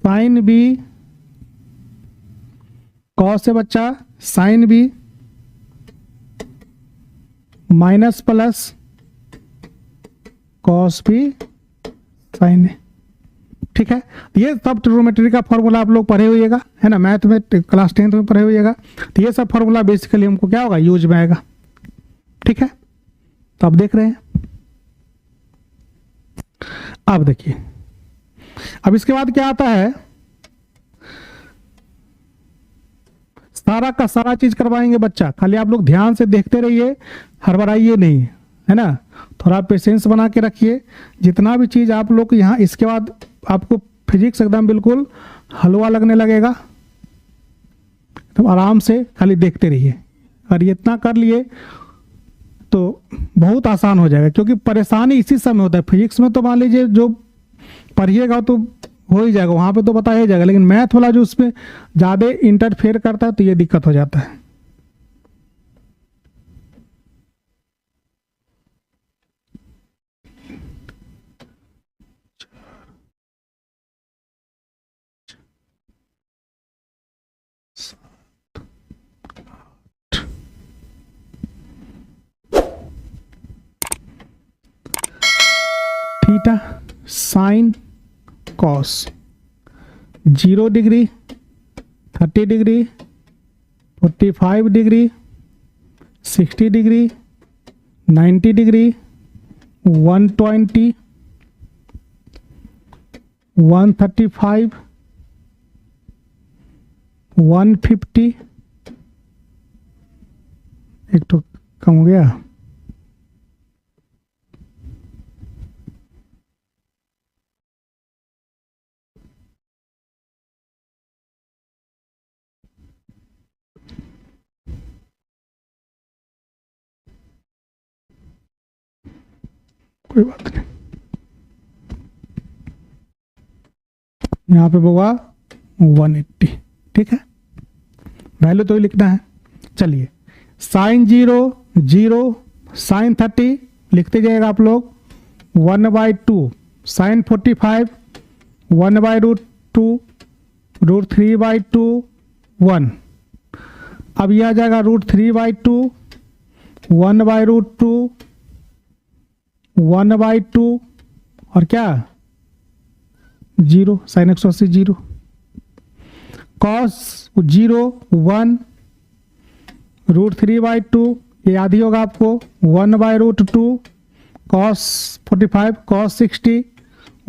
sine B, cos से बच्चा sine B minus plus cos B sine A, ठीक है। ये सब ट्रिग्नोमेट्री का फॉर्मूला आप लोग पढ़े हुएगा, है ना, मैथ में क्लास 10th में पढ़े हुएगा। तो ये सब फॉर्मूला बेसिकली हमको क्या होगा यूज में आएगा, ठीक है। तो आप देख रहे हैं, अब देखिए अब इसके बाद क्या आता है, सारा का सारा चीज करवाएंगे बच्चा, खाली आप लोग ध्यान से देखते रहिए, हड़बड़ाइए नहीं, है ना। थोड़ा पेशेंस बना के रखिए। जितना भी चीज आप लोग यहाँ इसके बाद आपको फिजिक्स एकदम बिल्कुल हलवा लगने लगेगा, तो आराम से खाली देखते रहिए। और ये इतना कर लिए तो बहुत आसान हो जाएगा, क्योंकि परेशानी इसी समय होता है। फिजिक्स में तो मान लीजिए जो पढ़िएगा तो हो ही जाएगा, वहाँ पे तो बता ही जाएगा, लेकिन मैथ वाला जो उसमें ज़्यादा इंटरफेयर करता है तो ये दिक्कत हो जाता है। Theta sine cos 0 degree 30 degree 45 degree 60 degree 90 degree 120 135 150 एक तो कम हो गया। कोई बात नहीं, यहाँ पे होगा 180। ठीक है, वैल्यू तो ही लिखना है। चलिए, साइन 0 0, साइन 30 लिखते जाइएगा आप लोग, 1/2, साइन 45 1/√2, √3/2 1। अब यह आ जाएगा √3/2, 1/√2 1/2 और क्या 0, साइन 180 0, कॉस 0 1, √3/2 ये याद ही होगा आपको, 1/√2, कॉस 45 कॉस 60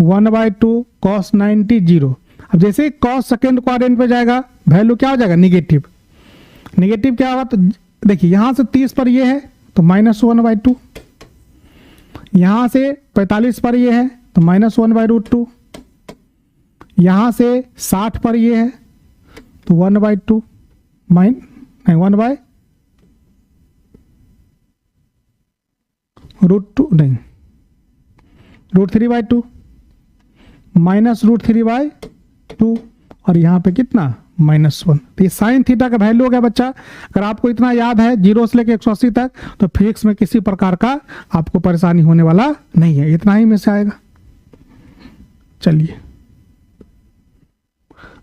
1/2, कॉस 90 0। अब जैसे कॉस सेकेंड क्वाड्रेंट पे जाएगा वैल्यू क्या हो जाएगा, निगेटिव। निगेटिव क्या होगा, तो देखिए यहाँ से 30 पर ये है तो -1/2, यहाँ से 45 पर ये है तो -1/√2, यहाँ से 60 पर ये है तो 1/2 1/√2 नहीं, √3/2 -√3/2 और यहाँ पे कितना -1। तो ये साइन थीटा का वैल्यू हो गया बच्चा। अगर आपको इतना याद है 0 से लेकर 180 तक, तो फिजिक्स में किसी प्रकार का आपको परेशानी होने वाला नहीं है, इतना ही में से आएगा। चलिए,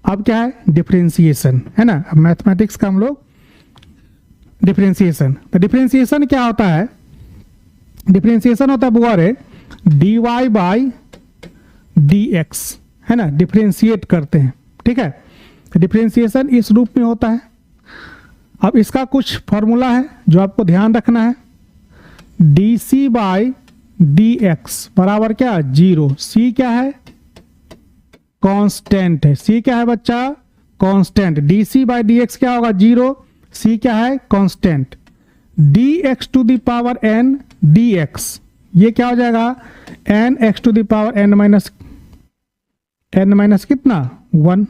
अब क्या है, डिफरेंशिएशन है ना। अब मैथमेटिक्स का हम लोग डिफरेंशिएशन, तो डिफरेंशिएशन क्या होता है, डिफरेंशिएशन होता है बुआ रे dy/dx है ना, डिफरेंशिएट करते हैं। ठीक है, डिफरेंशिएशन इस रूप में होता है। अब इसका कुछ फॉर्मूला है जो आपको ध्यान रखना है, dc/dx बराबर क्या 0। c क्या है, कांस्टेंट है। c क्या है बच्चा, कांस्टेंट। dc/dx क्या होगा 0, c क्या है कांस्टेंट। dx⁴n dx ये क्या हो जाएगा, n कितना 1,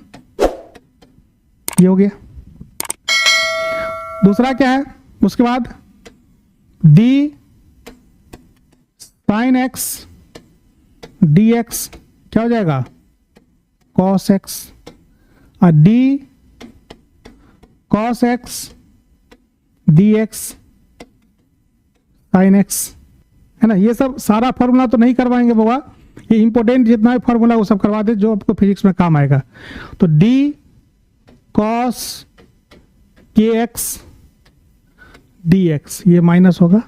ये हो गया। दूसरा क्या है, उसके बाद d sin x dx क्या हो जाएगा cos x, और d cos x dx sin x है ना। ये सब सारा फॉर्मूला तो नहीं करवाएंगे बाबा, ये इंपॉर्टेंट जितना भी फॉर्मूला वो सब करवा दे जो आपको फिजिक्स में काम आएगा। तो d cos kx dx ये माइनस होगा,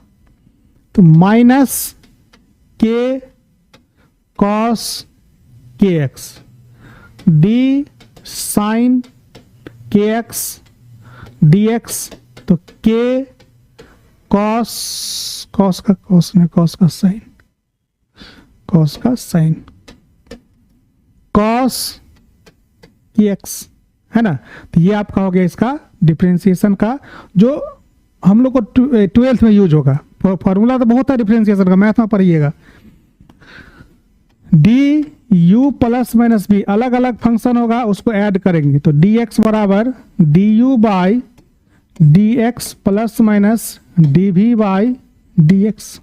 तो minus k cos kx d sin kx dx, तो k cos का साइन cos kx है ना। तो ये आपका हो गया इसका डिफरेंशिएशन का, जो हम लोग को 12th में यूज होगा। फॉर्मूला तो बहुत है डिफरेंशिएशन का, मैथ में पढ़िएगा। D U plus minus B अलग अलग फंक्शन होगा, उसको ऐड करेंगे तो dx बराबर du/dx plus minus dv/dx,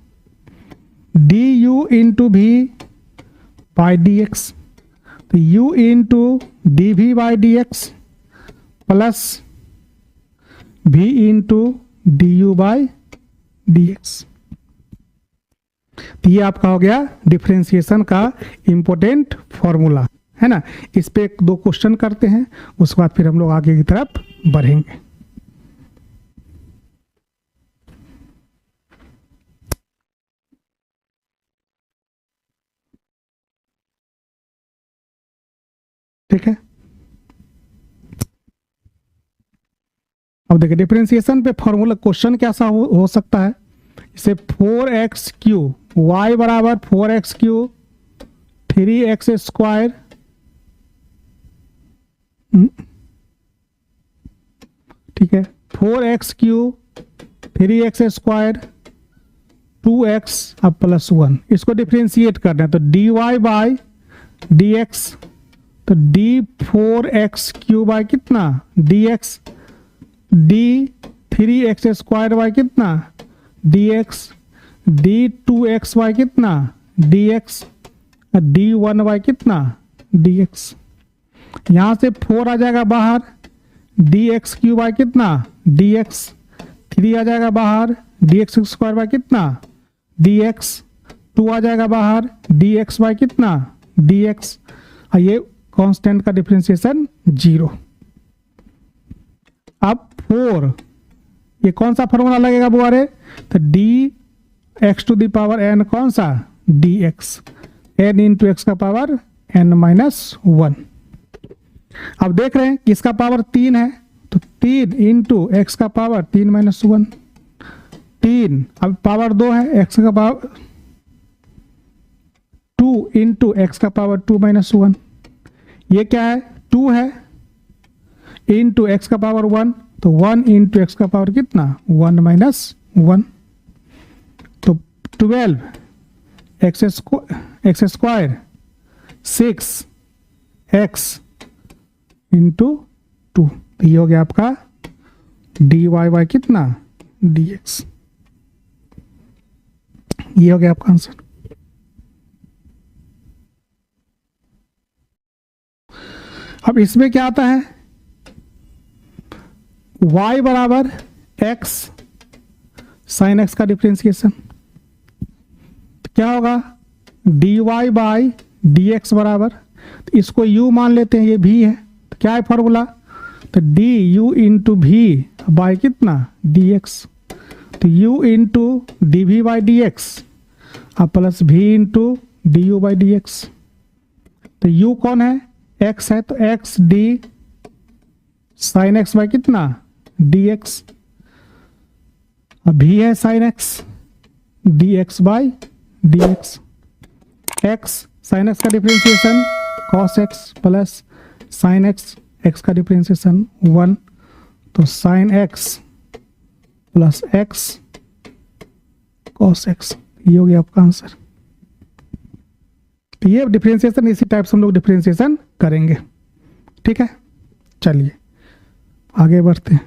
du into भी बाई dx, तो u into dv/dx plus v into du/dx। तो ये आपका हो गया डिफरेंशिएशन का इंपॉर्टेंट फॉर्मूला है ना। इस पे 1-2 क्वेश्चन करते हैं, उसके बाद फिर हम लोग आगे की तरफ बढ़ेंगे। ठीक है, अब देखिए डिफरेंशिएशन पे फॉर्मूला क्वेश्चन कैसा हो सकता है। इसे 4x³ y बराबर 4x³ 3x², ठीक है 4x³ 3x² 2x अब +1, इसको डिफ्रेंशिएट करना है तो dy/dx, तो d4x³ बाय कितना dx, d3x² बाय कितना dx, d2x बाय कितना dx, d1 बाय कितना dx। यहां से 4 आ जाएगा बाहर, dx³ बाय कितना dx, 3 आ जाएगा बाहर, dx² बाय कितना dx, 2 आ जाएगा बाहर, dx बाय कितना dx, और ये कांस्टेंट का डिफरेंशिएशन 0। अब 4, ये कौन सा फॉर्मूला लगेगा बुआरे, तो dx⁴ कौन सा dx, n इंटू x का पावर n-1। अब देख रहे हैं कि इसका पावर 3 है तो 3 इंटू एक्स का पावर 3-1, 3, अब पावर 2 है, x का पावर 2 इंटू एक्स का पावर 2-1, ये क्या है 2 है, इंटू एक्स का पावर 1, तो 1 इंटू एक्स का पावर कितना 1-1, तो 12 x² 6x इंटू 2, तो ये हो गया आपका dy कितना dx, ये हो गया आपका आंसर। अब इसमें क्या आता है, y बराबर x sin x का डिफरेंशिएशन, तो क्या होगा dy/dx बराबर, तो इसको u मान लेते हैं, ये v है, तो क्या है फॉर्मूला, तो du इंटू वी बाय कितना dx, तो u इंटू dv/dx अब प्लस v इंटू du/dx, तो u कौन है x है, तो x d sin x by कितना dx, अब v है sin x dx/dx, x sin x का differentiation cos x plus sin x का डिफरेंशिएशन 1, तो sin x plus x cos x, ये हो गया आपका आंसर। तो ये डिफरेंशिएशन इसी टाइप से हम लोग डिफरेंशिएशन करेंगे, ठीक है। चलिए आगे बढ़ते हैं।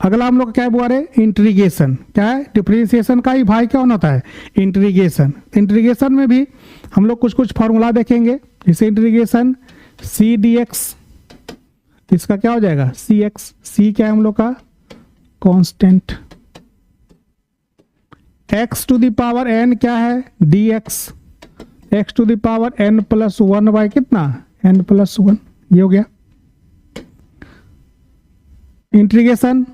अगला हम लोग क्या बुआ रहे, इंटीग्रेशन, क्या है डिफरेंशिएशन का ही भाई क्या होता है इंटीग्रेशन। इंटीग्रेशन में भी हम लोग कुछ फार्मूला देखेंगे, जैसे इंटीग्रेशन सी dx, इसका क्या हो जाएगा cx, c क्या है हम लोग का कांस्टेंट, x⁴ n क्या है dx, x⁴ n+1 बाय कितना n+1, ये हो गया। इंटीग्रेशन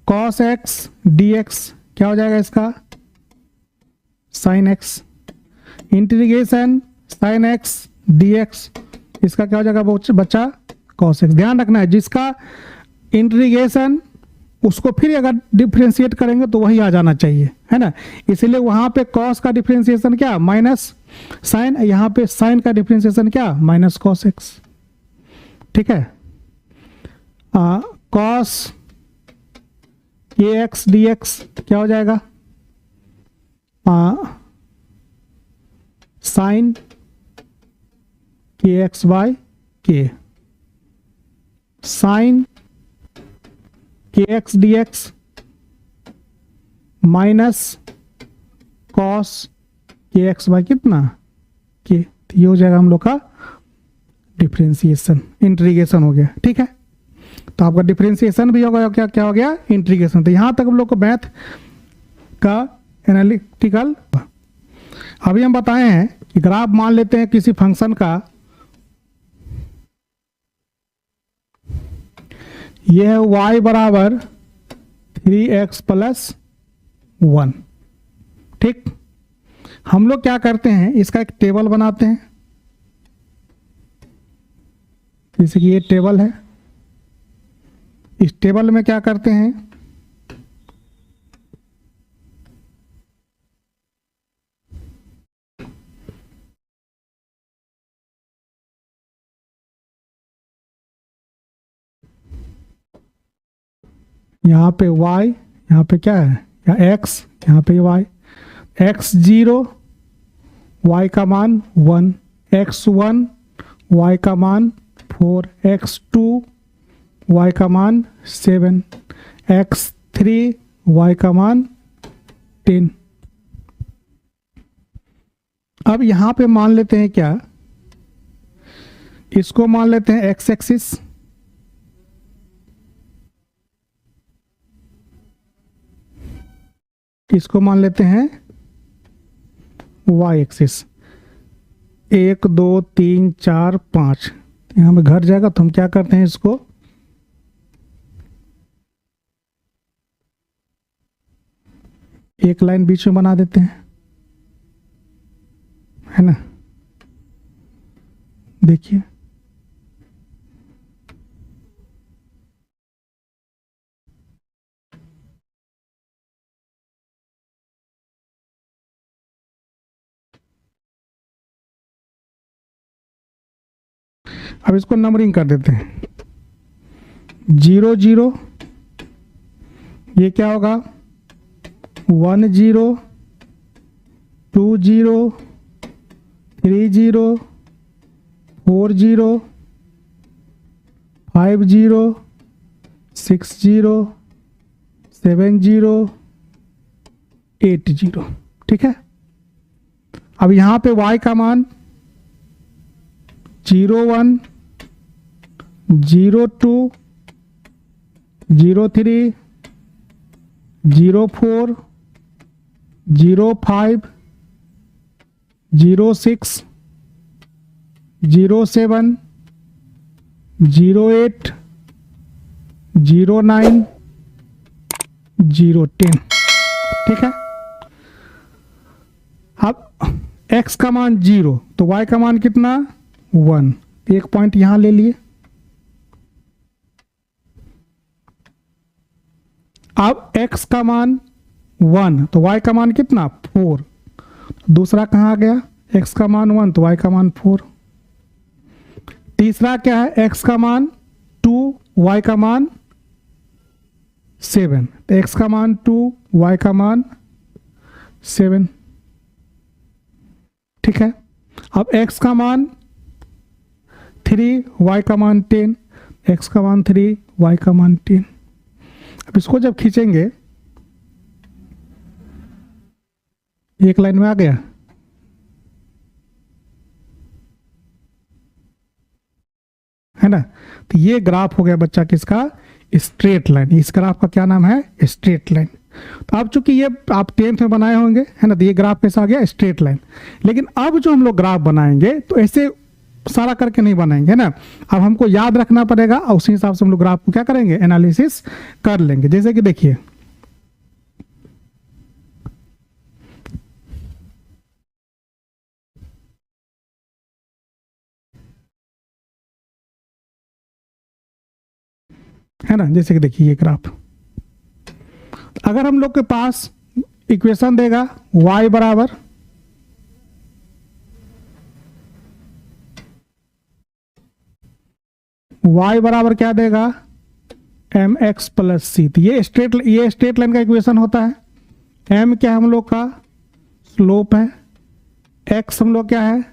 cos x dx क्या हो जाएगा इसका sin x, integration sin x dx इसका क्या हो जाएगा बच्चा cos x। ध्यान रखना है जिसका इंटीग्रेशन उसको फिर अगर डिफरेंशिएट करेंगे तो वही आ जाना चाहिए, है ना, इसलिए वहां पे cos का डिफरेंशिएशन क्या माइनस साइन, यहाँ पे साइन का डिफरेंशिएशन क्या माइनस cos x, ठीक है। cos kx dx क्या हो जाएगा sine kx/k, sine kx dx minus cos kx कितना k, तो ये हो जाएगा हम लोग का डिफरेंशिएशन, इंटीग्रेशन हो गया, ठीक है। तो आपका डिफरेंशिएशन भी होगा, क्या क्या हो गया इंटीग्रेशन। तो यहाँ तक हम लोग को मैथ का एनालिटिकल। अभी हम बताए हैं कि ग्राफ मान लेते हैं किसी फंक्शन का, यह है y बराबर 3x + 1, ठीक। हम लोग क्या करते हैं इसका एक टेबल बनाते हैं, जैसे कि ये टेबल है, इस टेबल में क्या करते हैं यहाँ पे y, यहाँ पे क्या है, या x, यहाँ पे y, x0 y का मान 1, x1 y का मान 4, x2 y का मान 7, x3 y का मान 10। अब यहां पे मान लेते हैं क्या, इसको मान लेते हैं x एक्सिस, इसको मान लेते हैं y एक्सिस। 1 2 3 4 5 यहां पे घर जाएगा, तो हम क्या करते हैं, इसको एक लाइन बीच में बना देते हैं, है ना। देखिए अब इसको नंबरिंग कर देते हैं। 0 0 ये क्या होगा, 1 0 2 0 3 0 4 0 5 0 6 0 7 0 8 0। ठीक है। अब यहां पे y का मान 0 1 0 2 0 3 0 4 0 5 0 6 0 7 0 8 0 9 0 10। ठीक है। अब x का मान 0 तो y का मान कितना 1, एक पॉइंट यहां ले लिए। अब x का मान 1 तो y का मान कितना 4, दूसरा कहां आ गया, x का मान 1 तो y का मान 4। तीसरा क्या है, x का मान 2 y का मान 7, तो x का मान 2 y का मान 7। ठीक है। अब x का मान 3 y का मान 10, x का मान 3 y का मान 10। अब इसको जब खींचेंगे एक लाइन में आ गया, है ना। तो ये ग्राफ हो गया बच्चा किसका, स्ट्रेट लाइन। इस ग्राफ का क्या नाम है, स्ट्रेट लाइन। तो अब चूंकि ये आप 10th में बनाए होंगे, है ना, तो ये ग्राफ कैसा आ गया, स्ट्रेट लाइन। लेकिन अब जो हम लोग ग्राफ बनाएंगे तो ऐसे सारा करके नहीं बनाएंगे, है ना। अब हमको याद रखना पड़ेगा और उसी हिसाब से हम लोग ग्राफ को क्या करेंगे, एनालिसिस कर लेंगे। जैसे कि देखिए है ना, जैसे कि देखिए ये ग्राफ, अगर हम लोग के पास इक्वेशन देगा y बराबर क्या देगा, mx प्लस सी। तो ये स्ट्रेट लाइन का इक्वेशन होता है। m क्या है हम लोग का स्लोप है, x हम लोग क्या है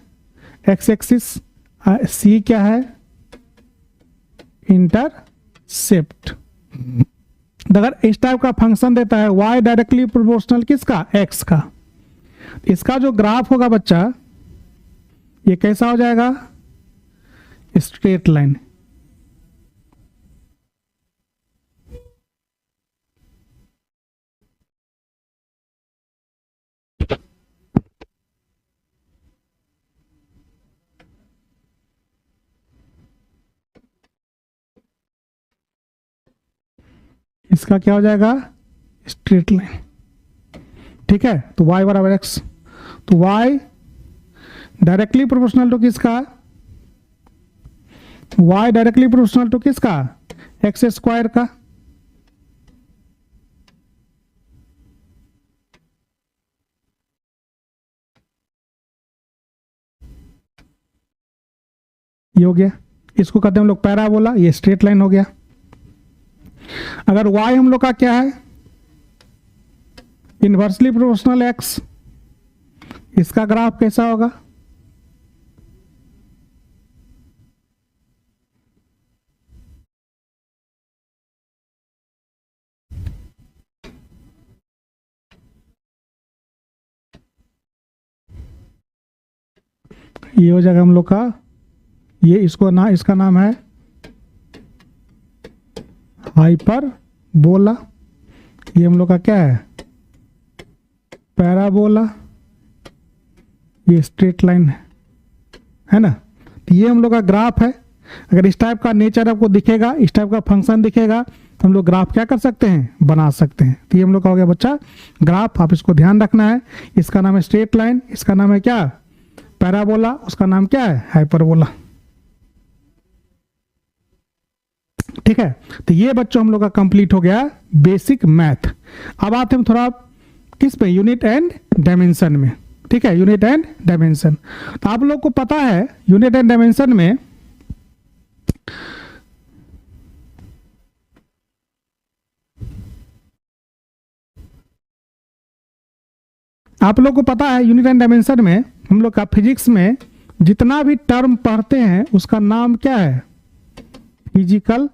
x एक्सिस, c क्या है इंटरसेप्ट। अगर इस टाइप का फंक्शन देता है y डायरेक्टली प्रोपोर्शनल किसका, x का, इसका जो ग्राफ होगा बच्चा ये कैसा हो जाएगा, स्ट्रेट लाइन। इसका क्या हो जाएगा, स्ट्रेट लाइन। ठीक है। तो y बराबर x, तो y डायरेक्टली प्रोपोर्शनल टू किसका, y डायरेक्टली प्रोपोर्शनल टू किसका, एक्स स्क्वायर का। ये हो गया, इसको कहते हैं हम लोग पैराबोला, ये स्ट्रेट लाइन हो गया। अगर y हम लोग का क्या है, इनवर्सली प्रोपोर्शनल x, इसका ग्राफ कैसा होगा? ये हो जाएगा हम लोग का, ये इसका नाम है हाइपरबोला। ये हम लोग का क्या है, पैराबोला। ये स्ट्रेट लाइन है ना। तो ये हम लोग का ग्राफ है। अगर इस टाइप का नेचर आपको दिखेगा, इस टाइप का फंक्शन दिखेगा, तो हम लोग ग्राफ क्या कर सकते हैं, बना सकते हैं। तो ये हम लोग का हो गया बच्चा ग्राफ। आप इसको ध्यान रखना है। इसका नाम है स्ट्रेट लाइन, इसका नाम है क्या, पैराबोला, उसका नाम क्या है, हाइपरबोला। ठीक है। तो ये बच्चों हम लोग का कंप्लीट हो गया बेसिक मैथ। अब आते हैं थोड़ा किस पे, यूनिट एंड डायमेंशन में। ठीक है, यूनिट एंड डायमेंशन। तो आप लोग को पता है यूनिट एंड डायमेंशन में आप लोग को पता है यूनिट एंड डायमेंशन में हम लोग का फिजिक्स में जितना भी टर्म पढ़ते हैं उसका नाम क्या है, फिजिकल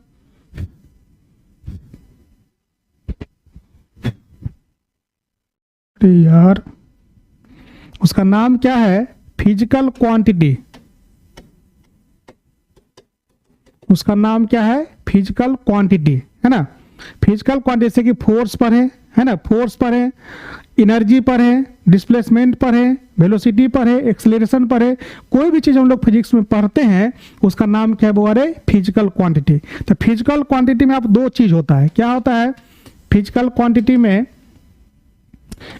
यार, उसका नाम क्या है, फिजिकल क्वांटिटी। उसका नाम क्या है, फिजिकल क्वांटिटी, है ना। फिजिकल क्वांटिटी से कि फोर्स पर है ना, फोर्स पर है, एनर्जी पर है, डिस्प्लेसमेंट पर है, वेलोसिटी पर है, एक्सेलरेशन पर है। कोई भी चीज़ हम लोग फिजिक्स में पढ़ते हैं उसका नाम क्या है, वो अरे फिजिकल क्वांटिटी। तो फिजिकल क्वांटिटी में आप दो चीज़ होता है, क्या होता है फिजिकल क्वांटिटी में,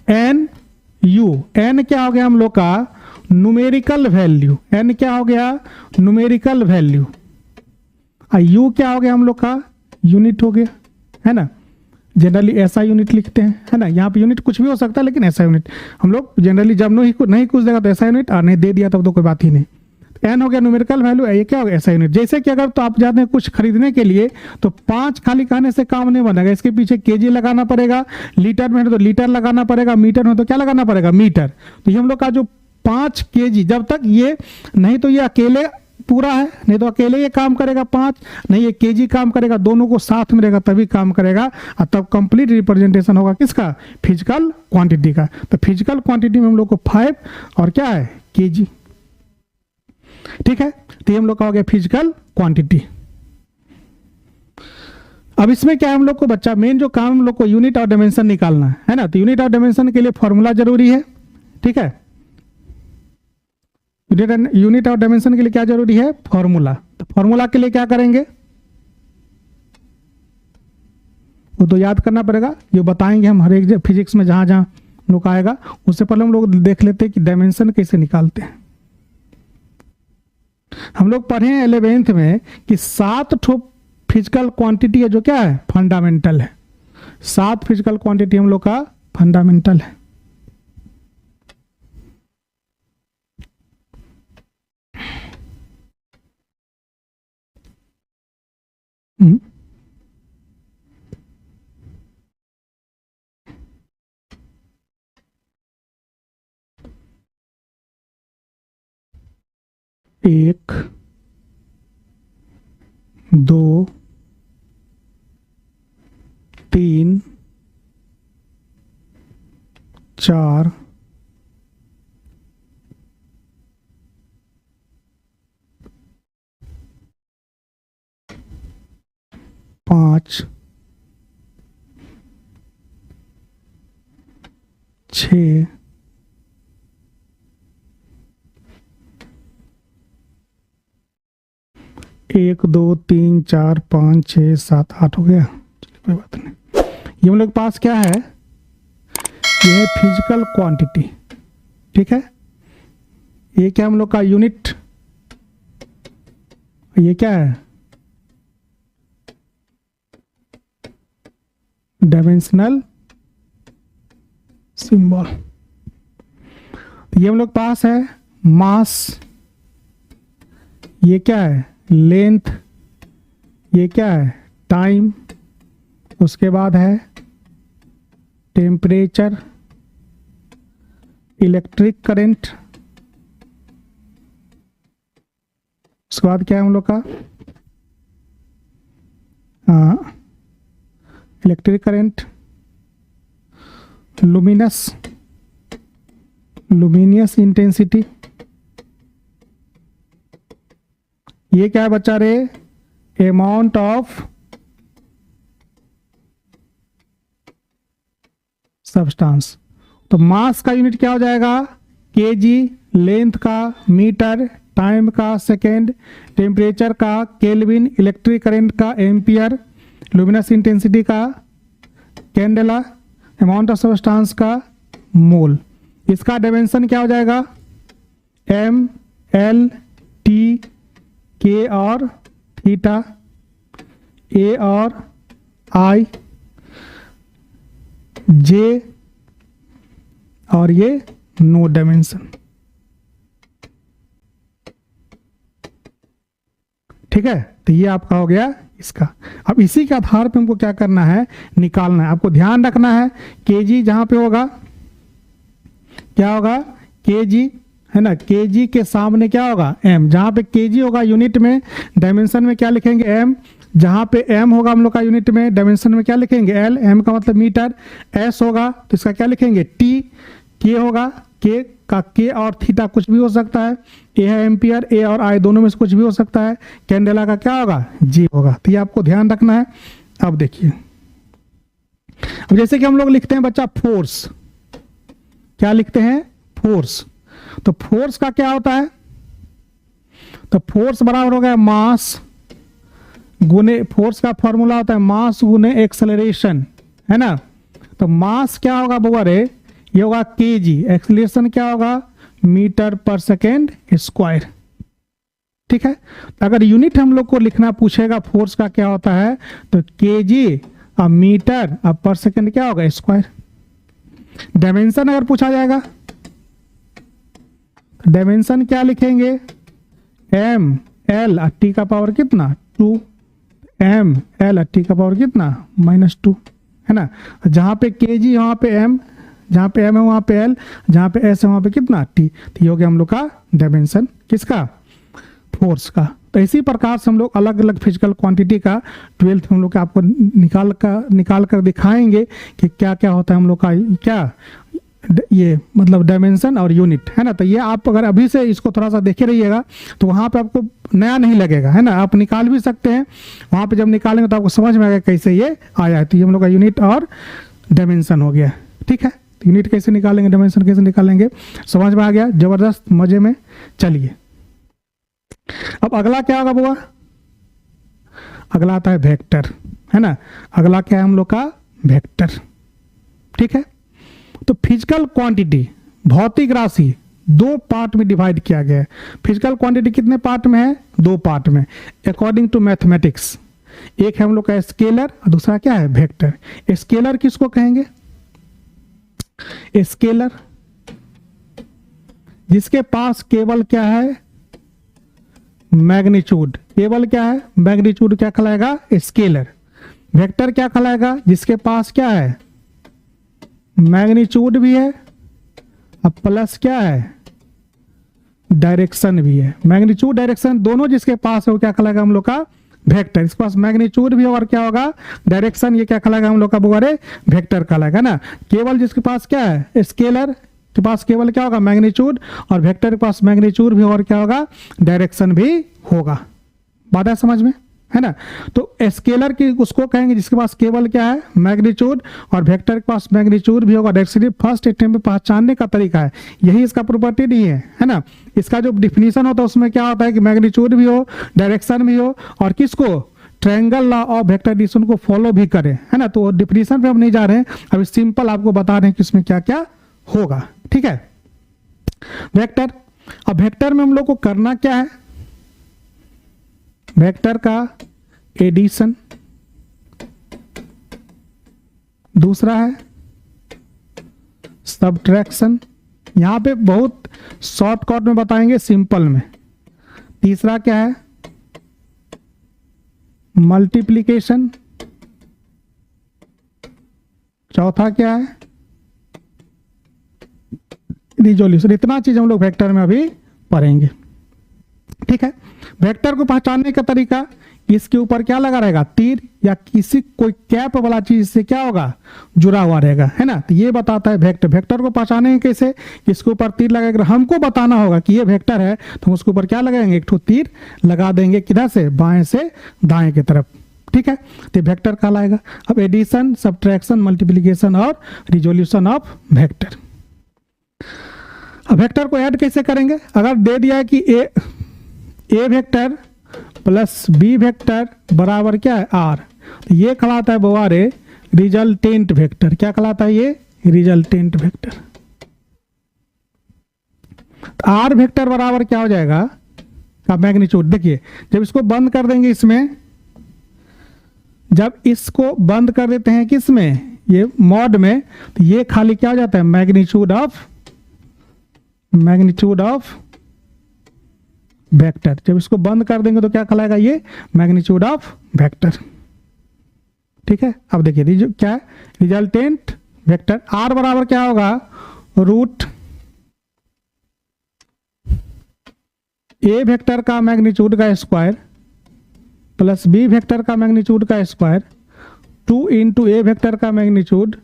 एन यू। एन क्या हो गया हम लोग का, न्यूमेरिकल वैल्यू। एन क्या हो गया, न्यूमेरिकल वैल्यू। और यू क्या हो गया हम लोग का, यूनिट हो गया, है ना। जनरली ऐसा यूनिट लिखते हैं, है ना। यहाँ पे यूनिट कुछ भी हो सकता है, लेकिन ऐसा यूनिट हम लोग जनरली जब नहीं कुछ देगा तो ऐसा यूनिट, और नहीं दे दिया तब तो कोई बात ही नहीं। एन हो गया न्यूमेरिकल वैल्यू, ये क्या हो गया, ऐसा यूनिट। जैसे कि अगर तो आप जाते हैं कुछ खरीदने के लिए तो 5 खाली कहने से काम नहीं बनेगा, इसके पीछे केजी लगाना पड़ेगा, लीटर में है तो लीटर लगाना पड़ेगा, मीटर में तो क्या लगाना पड़ेगा, मीटर। तो ये हम लोग का जो 5 केजी, जब तक ये नहीं तो ये अकेले पूरा है, नहीं तो अकेले ये काम करेगा 5, नहीं ये केजी काम करेगा, दोनों को साथ में रहेगा तभी काम करेगा, और तब कंप्लीट रिप्रेजेंटेशन होगा किसका, फिजिकल क्वांटिटी का। तो फिजिकल क्वांटिटी में हम लोग को 5 और क्या है, केजी। ठीक है, तो ये हम लोग का हो गया फिजिकल क्वांटिटी। अब इसमें क्या है हम लोग को बच्चा, मेन जो काम हम लोग को यूनिट और डायमेंशन निकालना है ना। तो यूनिट और डायमेंशन के लिए फॉर्मूला जरूरी है। ठीक है, यूनिट और डायमेंशन के लिए क्या जरूरी है, फॉर्मूला। तो फॉर्मूला के लिए क्या करेंगे, वो तो याद करना पड़ेगा, ये बताएंगे हम हर एक फिजिक्स में जहां जहां लोग आएगा। उससे पहले हम लोग देख लेते हैं कि डायमेंशन कैसे निकालते हैं। हम लोग पढ़े हैं 11th में कि 7 फिजिकल क्वांटिटी है जो क्या है, फंडामेंटल है। 7 फिजिकल क्वांटिटी हम लोग का फंडामेंटल है। एक, 2, 3, 4, 5, 6, 1, 2, 3, 4, 5, 6, 7, 8 हो गया, कोई बात नहीं। ये हम लोग के पास क्या है, ये है फिजिकल क्वांटिटी। ठीक है, ये क्या हम लोग का यूनिट, ये क्या है डायमेंशनल सिंबल। ये हम लोग पास है मास, ये क्या है लेंथ, ये क्या है टाइम, उसके बाद है टेम्परेचर, इलेक्ट्रिक करंट, उसके बाद क्या है हम लोग का इलेक्ट्रिक करंट, लुमिनियस इंटेंसिटी। ये क्या है बच्चा रे? Amount of substance. तो मास का यूनिट क्या हो जाएगा? केजी, लेंथ का मीटर, टाइम का सेकेंड, टेम्परेचर का केल्विन, इलेक्ट्रिक करंट का एम्पियर, लुमिनस इंटेंसिटी का कैंडेला, अमाउंट ऑफ सब्सटेंस का मोल। इसका डायमेंशन क्या हो जाएगा? एम, एल, टी, के और थीटा, ए और आई, जे और ये नो डायमेंशन। ठीक है, तो ये आपका हो गया इसका। अब इसी के आधार पे हमको क्या करना है? निकालना है। आपको ध्यान रखना है केजी जहां पे होगा क्या होगा? केजी है ना, केजी के सामने क्या होगा? एम। जहां पे केजी होगा यूनिट में, डायमेंशन में क्या लिखेंगे? एम। जहां पे एम होगा हम लोग का यूनिट में, डायमेंशन में क्या लिखेंगे? एल। एम का मतलब मीटर। एस होगा तो इसका क्या लिखेंगे? टी। के होगा, के का के और थीटा कुछ भी हो सकता है। ए है एम्पियर, ए और आई दोनों में से कुछ भी हो सकता है। कैंडेला का क्या होगा? जी होगा। तो ये आपको ध्यान रखना है। अब देखिए, अब जैसे कि हम लोग लिखते हैं बच्चा फोर्स, क्या लिखते हैं? फोर्स। तो फोर्स का क्या होता है? तो फोर्स बराबर हो गया मास गुने, फोर्स का फॉर्मूला होता है मास गुने एक्सेलरेशन, है ना। तो मास क्या होगा बउआ रे? ये होगा केजी। एक्सेलरेशन क्या होगा? मीटर पर सेकेंड स्क्वायर। ठीक है, तो अगर यूनिट हम लोग को लिखना पूछेगा फोर्स का क्या होता है, तो केजी और मीटर और पर सेकेंड क्या होगा? स्क्वायर। डायमेंशन अगर पूछा जाएगा, डायमेंशन क्या लिखेंगे? एम, एल और टी का पावर कितना? 2। एम, एल और टी का पावर कितना? -2, है ना। जहां पे केजी वहां पे एम, जहां पे एम है वहां पे एल, जहां पे एस है वहां पे कितना? टी। तो ये हो गया हम लोग का डायमेंशन किसका? फोर्स का। तो इसी प्रकार से हम लोग अलग अलग फिजिकल क्वांटिटी का 12th हम लोग का आपको निकाल कर दिखाएंगे कि क्या क्या होता है हम लोग का, क्या ये मतलब डायमेंशन और यूनिट, है ना। तो ये आप अगर अभी से इसको थोड़ा सा देखे रहिएगा तो वहाँ पे आपको नया नहीं लगेगा, है ना। आप निकाल भी सकते हैं, वहाँ पे जब निकालेंगे तो आपको समझ में आएगा कैसे ये आया है। तो ये हम लोग का यूनिट और डायमेंशन हो गया। ठीक है, तो यूनिट कैसे निकालेंगे, डायमेंशन कैसे निकालेंगे, समझ में आ गया। जबरदस्त, मजे में। चलिए, अब अगला क्या होगा बुआ? अगला आता है वेक्टर, है ना। अगला क्या है हम लोग का? वेक्टर। ठीक है, तो फिजिकल क्वांटिटी, भौतिक राशि, 2 पार्ट में डिवाइड किया गया है। फिजिकल क्वांटिटी कितने पार्ट में है? 2 पार्ट में, अकॉर्डिंग टू मैथमेटिक्स। एक है हम लोग का स्केलर और दूसरा क्या है? वेक्टर। स्केलर किसको कहेंगे? स्केलर जिसके पास केवल क्या है? मैग्नीट्यूड। केवल क्या है? मैग्नीट्यूड। क्या कहलाएगा? स्केलर। वेक्टर क्या कहलाएगा? जिसके पास क्या है? मैग्नीट्यूड भी है और प्लस क्या है? डायरेक्शन भी है। मैग्नीट्यूड डायरेक्शन दोनों जिसके पास है वो क्या कहलाएगा हम लोग का? वेक्टर। इसके पास मैग्नीट्यूड भी और क्या होगा? डायरेक्शन। ये क्या कहलाएगा हम लोग का बुआ रे? वेक्टर कहलाएगा ना। केवल जिसके पास क्या है? स्केलर के पास केवल क्या होगा? मैग्नीट्यूड, और वेक्टर के पास मैग्नीट्यूड भी और क्या होगा? डायरेक्शन भी होगा। बात है समझ में, है ना। तो स्केलर की उसको कहेंगे जिसके पास केवल क्या है? मैग्नीट्यूड, और वेक्टर के पास मैग्नीट्यूड भी होगा। डायरेक्शन फर्स्ट अटेम्प्ट में पहचानने का तरीका है, यही इसका प्रॉपर्टी नहीं है ना। इसका जो डिफिनीशन होता है उसमें क्या होता है कि मैग्नीट्यूड भी हो, डायरेक्शन भी हो, और किसको? Triangle law of vector addition को फॉलो भी करें, है ना। तो डिफिनीशन पे हम नहीं जा रहे हैं, अभी सिंपल आपको बता रहे हैं कि इसमें क्या क्या होगा। ठीक है, वेक्टर। अब वेक्टर में हम लोग को करना क्या है? वेक्टर का एडिशन, दूसरा है सब्ट्रैक्शन, यहां पे बहुत शॉर्टकट में बताएंगे, सिंपल में। तीसरा क्या है? मल्टीप्लिकेशन, चौथा क्या है, रिजोल्यूशन। इतना चीज हम लोग वेक्टर में अभी पढ़ेंगे, ठीक है। वेक्टर को पहचानने का तरीका, इसके ऊपर क्या लगा रहेगा, तीर या किसी कोई कैप वाला चीज से क्या होगा, जुड़ा हुआ रहेगा, है ना। तो ये बताता है वेक्टर। वेक्टर को पहचानेंगे कैसे, इसके ऊपर तीर लगाएगा। हमको बताना होगा कि ये वेक्टर है तो हम उसके ऊपर क्या लगाएंगे, एक ठो तीर लगा देंगे, किधर से, बाएं से दाएं की तरफ, ठीक है। तो वेक्टर कहलाएगा। अब एडिशन, सब्ट्रैक्शन, मल्टीप्लिकेशन और रिजोल्यूशन ऑफ वेक्टर। अब वेक्टर को ऐड कैसे करेंगे, अगर दे दिया है कि ए वेक्टर प्लस बी वेक्टर बराबर क्या है आर, तो ये कहलाता है बोआरे रिजल्टेंट वेक्टर। क्या कहलाता है ये, रिजल्टेंट वेक्टर। आर वेक्टर बराबर क्या हो जाएगा का मैग्नीट्यूड। देखिए जब इसको बंद कर देंगे इसमें, जब इसको बंद कर देते हैं किसमें, ये मॉड में, तो ये खाली क्या हो जाता है, मैग्नीट्यूड ऑफ वेक्टर। जब इसको बंद कर देंगे तो क्या कहलाएगा, ये मैग्नीट्यूड ऑफ वेक्टर, ठीक है। अब देखिए क्या है, रिजल्टेंट वेक्टर। आर बराबर क्या होगा, रूट ए वेक्टर का मैग्नीट्यूड का स्क्वायर प्लस बी वेक्टर का मैग्नीट्यूड का स्क्वायर 2 इंटू ए वेक्टर का मैग्नीट्यूड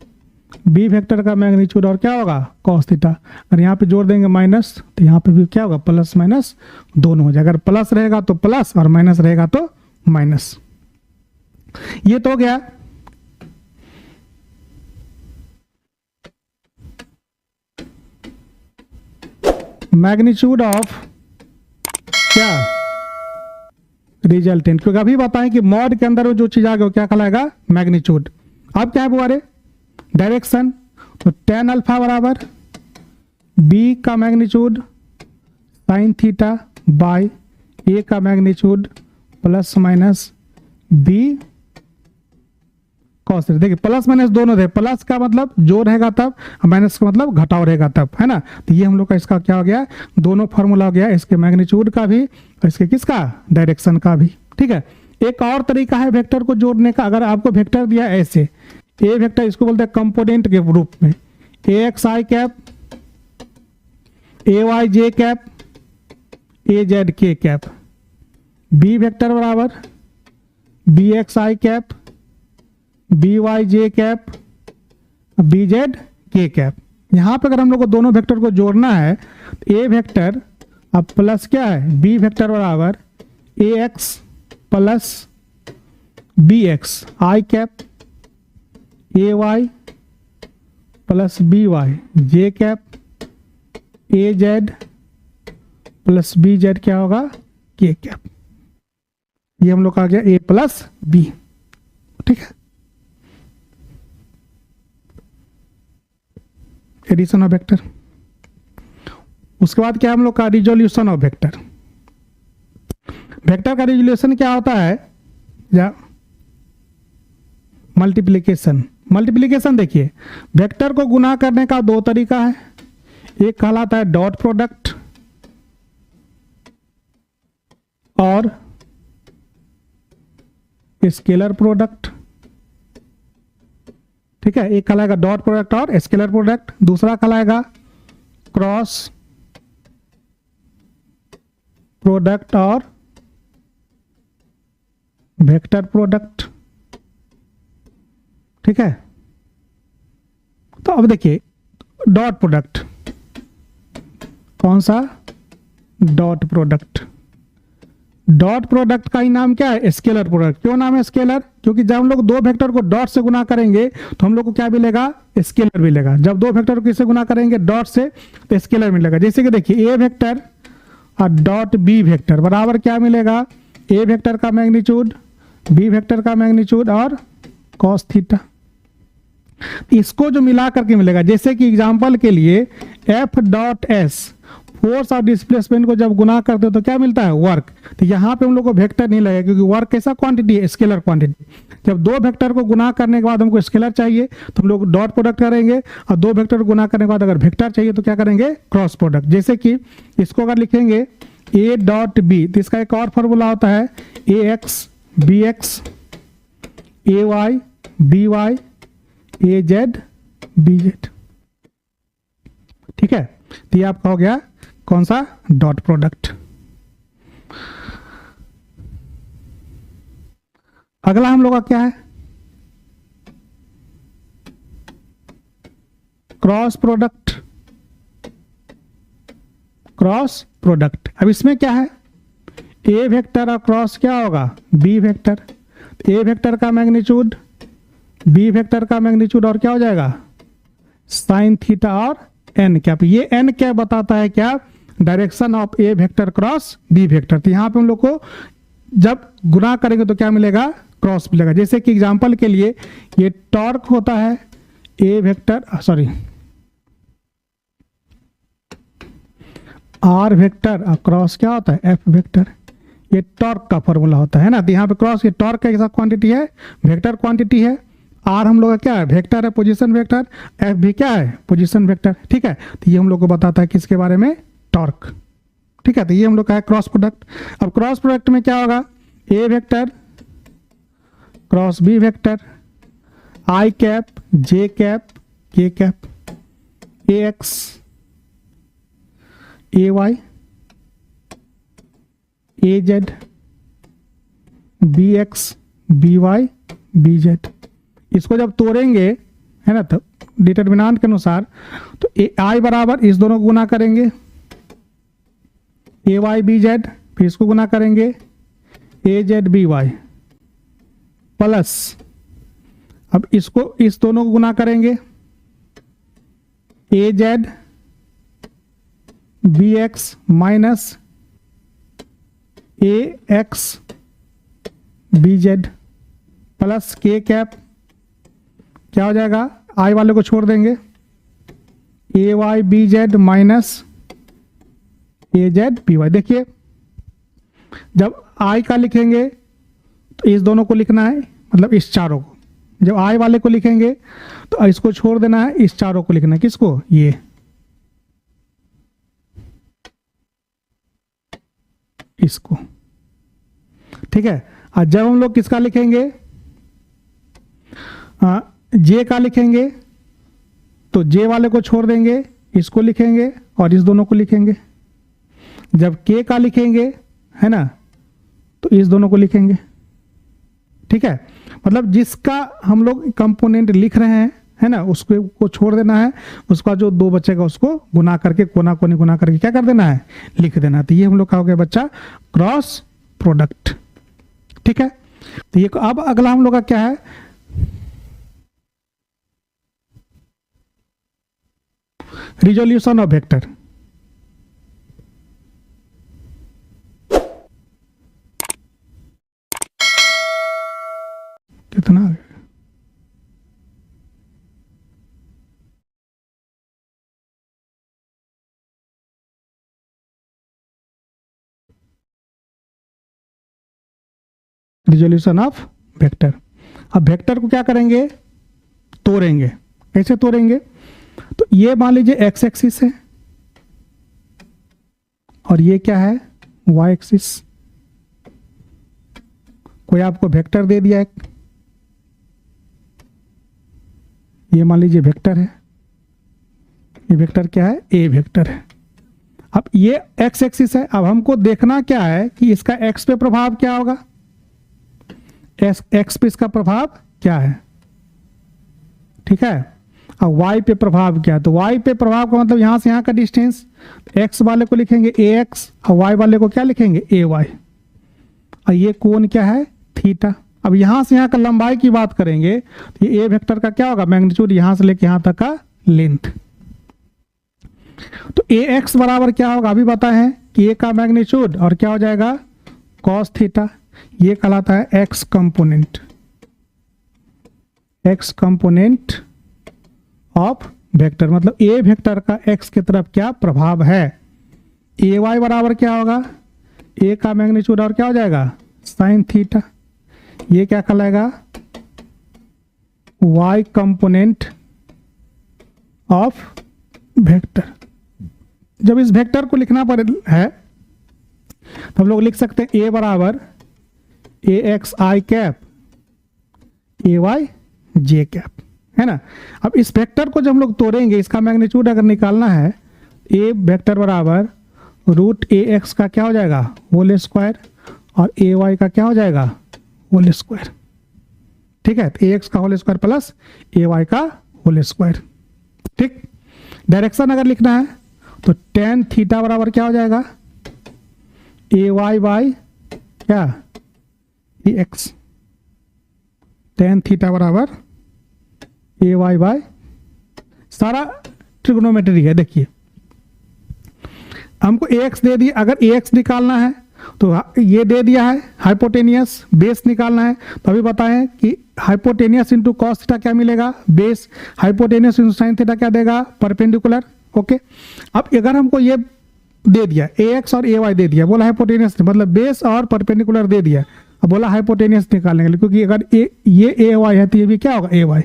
बी वेक्टर का मैग्नीट्यूड और क्या होगा, कॉस थीटा। अगर यहाँ पे जोड़ देंगे माइनस तो यहाँ पे भी क्या होगा, प्लस माइनस दोनों हो जाएगा। अगर प्लस रहेगा तो प्लस और माइनस रहेगा तो माइनस। ये तो हो गया। मैग्नीट्यूड ऑफ क्या, रिजल्टेंट। क्योंकि अभी बताएं कि मॉड के अंदर जो चीज आ गया क्या कहलाएगा, मैग्नीट्यूड। अब क्या है बुआरे, डायरेक्शन, तो tan अल्फा बराबर b का magnitude sine theta by a का magnitude plus minus b cos theta. देखिए प्लस माइनस दोनों थे, प्लस का मतलब जो रहेगा तब, माइनस का मतलब घटाव रहेगा तब, है ना। तो ये हम लोग का इसका क्या हो गया, दोनों फॉर्मूला हो गया, इसके मैग्नीट्यूड का भी और इसके किसका, डायरेक्शन का भी, ठीक है। एक और तरीका है वेक्टर को जोड़ने का। अगर आपको वेक्टर दिया ऐसे, ए वेक्टर इसको बोलते हैं कंपोनेंट के रूप में, ए X I cap, A Y J cap, A Z के कैप। बी वेक्टर बराबर B x I cap, B Y J cap, B Z के कैप। यहाँ पे अगर हम लोग को दोनों वेक्टर को जोड़ना है तो ए वेक्टर अब प्लस क्या है, बी वेक्टर बराबर A x plus B x I cap, A Y plus B Y J cap, A Z plus B Z क्या होगा, के कैप। ये हम लोग का आ गया ए प्लस बी, ठीक है। Addition of vector. उसके बाद क्या हम लोग का, रिजोल्यूशन ऑफ वेक्टर। वेक्टर का रिजोल्यूशन क्या होता है, या मल्टीप्लिकेशन। मल्टीप्लिकेशन देखिए, वेक्टर को गुना करने का दो तरीका है। एक कहलाता है डॉट प्रोडक्ट और स्केलर प्रोडक्ट, ठीक है। एक कहलाएगा डॉट प्रोडक्ट और स्केलर प्रोडक्ट, दूसरा कहलाएगा क्रॉस प्रोडक्ट और वेक्टर प्रोडक्ट, ठीक है। तो अब देखिए डॉट प्रोडक्ट, कौन सा, डॉट प्रोडक्ट। डॉट प्रोडक्ट का ही नाम क्या है, स्केलर प्रोडक्ट। क्यों नाम है स्केलर, क्योंकि जब हम लोग दो वेक्टर को डॉट से गुना करेंगे तो हम लोग को क्या मिलेगा, स्केलर मिलेगा। जब दो वेक्टर को किससे गुना करेंगे, डॉट से, तो स्केलर मिलेगा। जैसे कि देखिए ए वेक्टर और डॉट बी वेक्टर बराबर क्या मिलेगा, ए वेक्टर का मैग्नीट्यूड बी वेक्टर का मैग्नीट्यूड और कॉस थीटा। इसको जो मिला करके मिलेगा, जैसे कि एग्जांपल के लिए एफ डॉट एस, फोर्स और डिस्प्लेसमेंट को जब गुना करते हो तो क्या मिलता है, वर्क। तो यहाँ पे हम लोग को वेक्टर नहीं लगेगा, क्योंकि वर्क कैसा क्वांटिटी है, स्केलर क्वांटिटी। जब दो वेक्टर को गुना करने के बाद हमको स्केलर चाहिए तो हम लोग डॉट प्रोडक्ट करेंगे, और दो वेक्टर को गुना करने के बाद अगर वेक्टर चाहिए तो क्या करेंगे, क्रॉस प्रोडक्ट। जैसे कि इसको अगर लिखेंगे ए डॉट बी, तो इसका एक और फॉर्मूला होता है A x B x, A Y B Y, A Z B Z. ठीक है, तो ये आपका हो गया कौन सा, डॉट प्रोडक्ट। अगला हम लोग का क्या है, क्रॉस प्रोडक्ट। क्रॉस प्रोडक्ट, अब इसमें क्या है, ए वेक्टर और क्रॉस क्या होगा, बी वेक्टर। ए वेक्टर का मैग्नीट्यूड, बी वेक्टर का मैग्नीट्यूड और क्या हो जाएगा, साइन थीटा और एन कैप। ये एन कैप बताता है क्या, direction of A vector cross B vector. तो यहाँ पे हम लोग को जब गुना करेंगे तो क्या मिलेगा, क्रॉस मिलेगा। जैसे कि एग्जांपल के लिए ये टॉर्क होता है ए वेक्टर, सॉरी आर वेक्टर, और क्रॉस क्या होता है एफ वेक्टर। ये टॉर्क का फॉर्मूला होता है ना। तो यहाँ पे क्रॉस, ये टॉर्क का कैसा क्वांटिटी है, वेक्टर क्वांटिटी है। आर हम लोग का क्या है, वेक्टर है, पोजीशन वेक्टर। एफ भी क्या है, पोजीशन वेक्टर। ठीक है, तो ये हम लोग को बताता है किसके बारे में, टॉर्क। ठीक है, तो ये हम लोग का है क्रॉस प्रोडक्ट। अब क्रॉस प्रोडक्ट में क्या होगा, A vector cross B vector, I cap J cap K cap, A X A Y A Z, B X B Y B Z. इसको जब तोड़ेंगे है ना, तो डिटरमिनेंट के अनुसार तो ए आई बराबर इस दोनों को गुना करेंगे, ए वाई बी जेड, फिर इसको गुना करेंगे ए जेड बी वाई, प्लस अब इसको इस दोनों को गुना करेंगे ए जेड बी एक्स माइनस ए एक्स बी जेड, प्लस के कैप क्या हो जाएगा, आई वाले को छोड़ देंगे, ए वाई बी जेड माइनस ए जेड बी वाई। देखिए जब आई का लिखेंगे तो इस दोनों को लिखना है, मतलब इस चारों को। जब आई वाले को लिखेंगे तो इसको छोड़ देना है, इस चारों को लिखना है। किसको, ये इसको। ठीक है, और जब हम लोग किसका लिखेंगे, जे का लिखेंगे तो जे वाले को छोड़ देंगे, इसको लिखेंगे और इस दोनों को लिखेंगे। जब के का लिखेंगे है ना, तो इस दोनों को लिखेंगे। ठीक है, मतलब जिसका हम लोग कंपोनेंट लिख रहे हैं है ना, उसको को छोड़ देना है, उसका जो दो बचेगा उसको गुना करके, कोना कोनी गुना करके क्या कर देना है, लिख देना है। तो ये हम लोग का हो गया बच्चा क्रॉस प्रोडक्ट। ठीक है, तो ये अब अगला हम लोग का क्या है, रिजोल्यूशन ऑफ वेक्टर। कितना रिजोल्यूशन ऑफ वेक्टर। अब वेक्टर को क्या करेंगे, तोड़ेंगे। कैसे तोड़ेंगे, तो ये मान लीजिए एक्स एक्सिस है और ये क्या है, वाई एक्सिस। कोई आपको वेक्टर दे दिया एक, ये मान लीजिए वेक्टर है, ये वेक्टर क्या है, ए वेक्टर है। अब ये एक्स एक्सिस है। अब हमको देखना क्या है कि इसका एक्स पे प्रभाव क्या होगा, एक्स पे इसका प्रभाव क्या है। ठीक है, अब वाई पे प्रभाव क्या है, तो वाई पे प्रभाव का मतलब यहां से यहां का डिस्टेंस। एक्स वाले को लिखेंगे ए एक्स और वाई वाले को क्या लिखेंगे, ए वाई। और ये कोण क्या है, थीटा। अब यहां से यहां का लंबाई की बात करेंगे तो ये ए वेक्टर का क्या होगा, मैग्नीट्यूड यहां से लेके यहां तक का लेंथ। तो ए एक्स बराबर क्या होगा, अभी बताए हैं कि ए का मैग्नीट्यूड और क्या हो जाएगा, कॉस थीटा। ये कहलाता है x component, x component of vector. मतलब ए वेक्टर का एक्स की तरफ क्या प्रभाव है। ए वाई बराबर क्या होगा, ए का मैग्नीट्यूड और क्या हो जाएगा, साइन थीटा। ये क्या कहलाएगा, वाई कंपोनेंट ऑफ वेक्टर। जब इस वेक्टर को लिखना पड़े है तो हम लोग लिख सकते हैं ए बराबर A X I cap A Y J cap. है ना। अब इस वेक्टर को जब हम लोग तोड़ेंगे, इसका मैग्नीट्यूड अगर निकालना है, ए वेक्टर बराबर रूट ए एक्स का क्या हो जाएगा होल स्क्वायर और ए वाई का क्या हो जाएगा होल स्क्वायर। ठीक है, ए एक्स का whole square plus A y का होल स्क्वायर। ठीक, डायरेक्शन अगर लिखना है तो टेन थीटा बराबर क्या हो जाएगा ए वाई बाई क्या ए एक्स। टेन थीटा बराबर ए वाई बाई, सारा ट्रिग्नोमेट्री है। देखिए हमको ए एक्स दे दिया, अगर ए एक्स निकालना है तो ये दे दिया है हाइपोटेनियस, बेस निकालना है तो अभी बताएं कि हाइपोटेनियस इंटू कॉस थीटा क्या मिलेगा base, hypotenuse into sine theta क्या देगा परपेंडिकुलर। ओके, अब अगर हमको ये दे दिया ए एक्स और ए वाई दे दिया, बोला हाइपोटेनियस मतलब बेस और परपेंडिकुलर दे दिया, अब बोला हाइपोटेनियस निकालने के लिए, क्योंकि अगर ये ए वाई है तो ये भी क्या होगा ए वाई,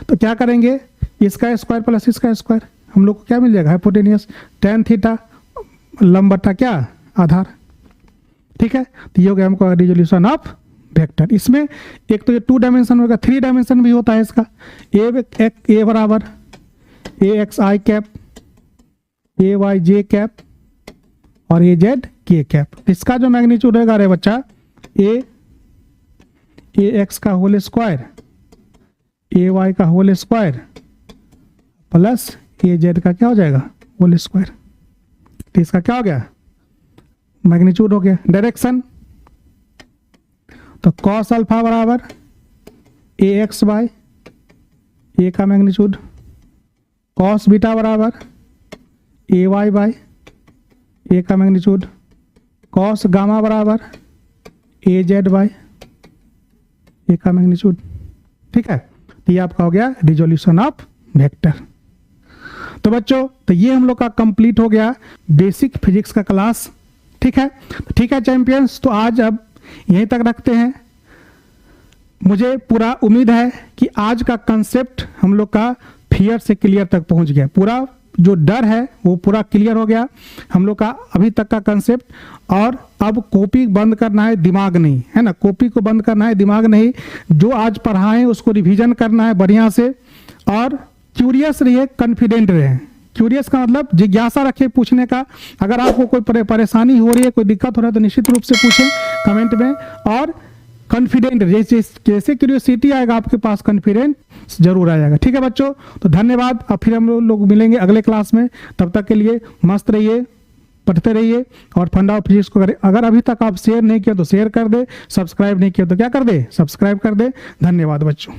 तो क्या करेंगे इसका स्क्वायर प्लस इसका स्क्वायर, हम लोग को क्या मिल जाएगा हाइपोटेनियस टेन थीटा लंब बटा क्या आधार। ठीक है, तो ये हो गया हमको रिजोल्यूशन ऑफ वेक्टर। इसमें एक तो ये 2 डायमेंशन होगा, 3 डायमेंशन भी होता है इसका। ए बराबर A X I cap, A Y J cap और ए जेड के कैप। इसका जो मैग्नीट्यूड होगा रे बच्चा ए एक्स का होल स्क्वायर, ए वाई का होल स्क्वायर प्लस ए जेड का क्या हो जाएगा होल स्क्वायर। तो इसका क्या हो गया मैग्नीट्यूड हो गया। डायरेक्शन तो कॉस अल्फा बराबर ए एक्स बाई ए का मैग्नीट्यूड, कॉस बीटा बराबर ए वाई बाई ए का मैग्नीट्यूड, कॉस गामा बराबर ए जेड बाई ए का मैग्नीट्यूड। ठीक है, तो ये आपका हो गया रिजोल्यूशन ऑफ वेक्टर। तो बच्चों तो ये हम लोग का कंप्लीट हो गया बेसिक फिजिक्स का क्लास। ठीक है, ठीक है चैंपियंस, तो आज अब यहीं तक रखते हैं। मुझे पूरा उम्मीद है कि आज का कंसेप्ट हम लोग का फियर से क्लियर तक पहुंच गया, पूरा जो डर है वो पूरा क्लियर हो गया हम लोग का अभी तक का कंसेप्ट। और अब कॉपी बंद करना है दिमाग नहीं, है ना, कॉपी को बंद करना है दिमाग नहीं। जो आज पढ़ाएं उसको रिवीजन करना है बढ़िया से, और क्यूरियस रहिए, कॉन्फिडेंट रहें। क्यूरियस का मतलब जिज्ञासा रखें पूछने का। अगर आपको कोई परेशानी हो रही है, कोई दिक्कत हो रहा है तो निश्चित रूप से पूछें कमेंट में। और कॉन्फिडेंट जैसे क्यूरियोसिटी आएगा आपके पास कॉन्फिडेंस जरूर आ जाएगा। ठीक है बच्चों, तो धन्यवाद। अब फिर हम लोग मिलेंगे अगले क्लास में, तब तक के लिए मस्त रहिए, पढ़ते रहिए और फंडा ऑफ फिजिक्स को करें। अगर अभी तक आप शेयर नहीं किया तो शेयर कर दे, सब्सक्राइब नहीं किया तो क्या कर दे सब्सक्राइब कर दे। धन्यवाद बच्चों।